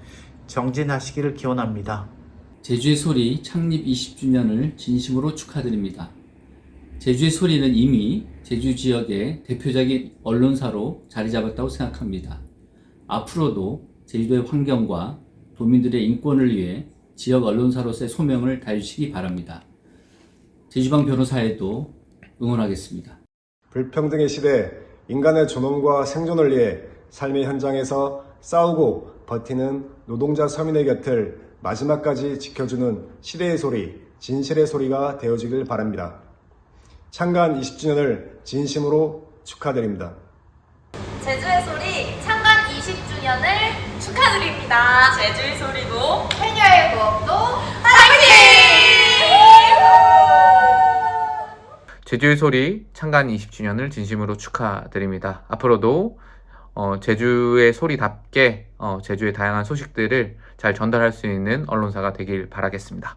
정진하시기를 기원합니다. 제주의 소리 창립 20주년을 진심으로 축하드립니다. 제주의 소리는 이미 제주 지역의 대표적인 언론사로 자리 잡았다고 생각합니다. 앞으로도 제주도의 환경과 도민들의 인권을 위해 지역 언론사로서의 소명을 다해주시기 바랍니다. 제주방 변호사에도 응원하겠습니다. 불평등의 시대, 인간의 존엄과 생존을 위해 삶의 현장에서 싸우고 버티는 노동자 서민의 곁을 마지막까지 지켜주는 시대의 소리, 진실의 소리가 되어주길 바랍니다. 창간 20주년을 진심으로 축하드립니다. 제주의 소리 창간 20주년을 축하드립니다. 제주의 소리도 해녀의 부업도 파이팅! 제주의 소리 창간 20주년을 진심으로 축하드립니다. 앞으로도 제주의 소리답게 제주의 다양한 소식들을 잘 전달할 수 있는 언론사가 되길 바라겠습니다.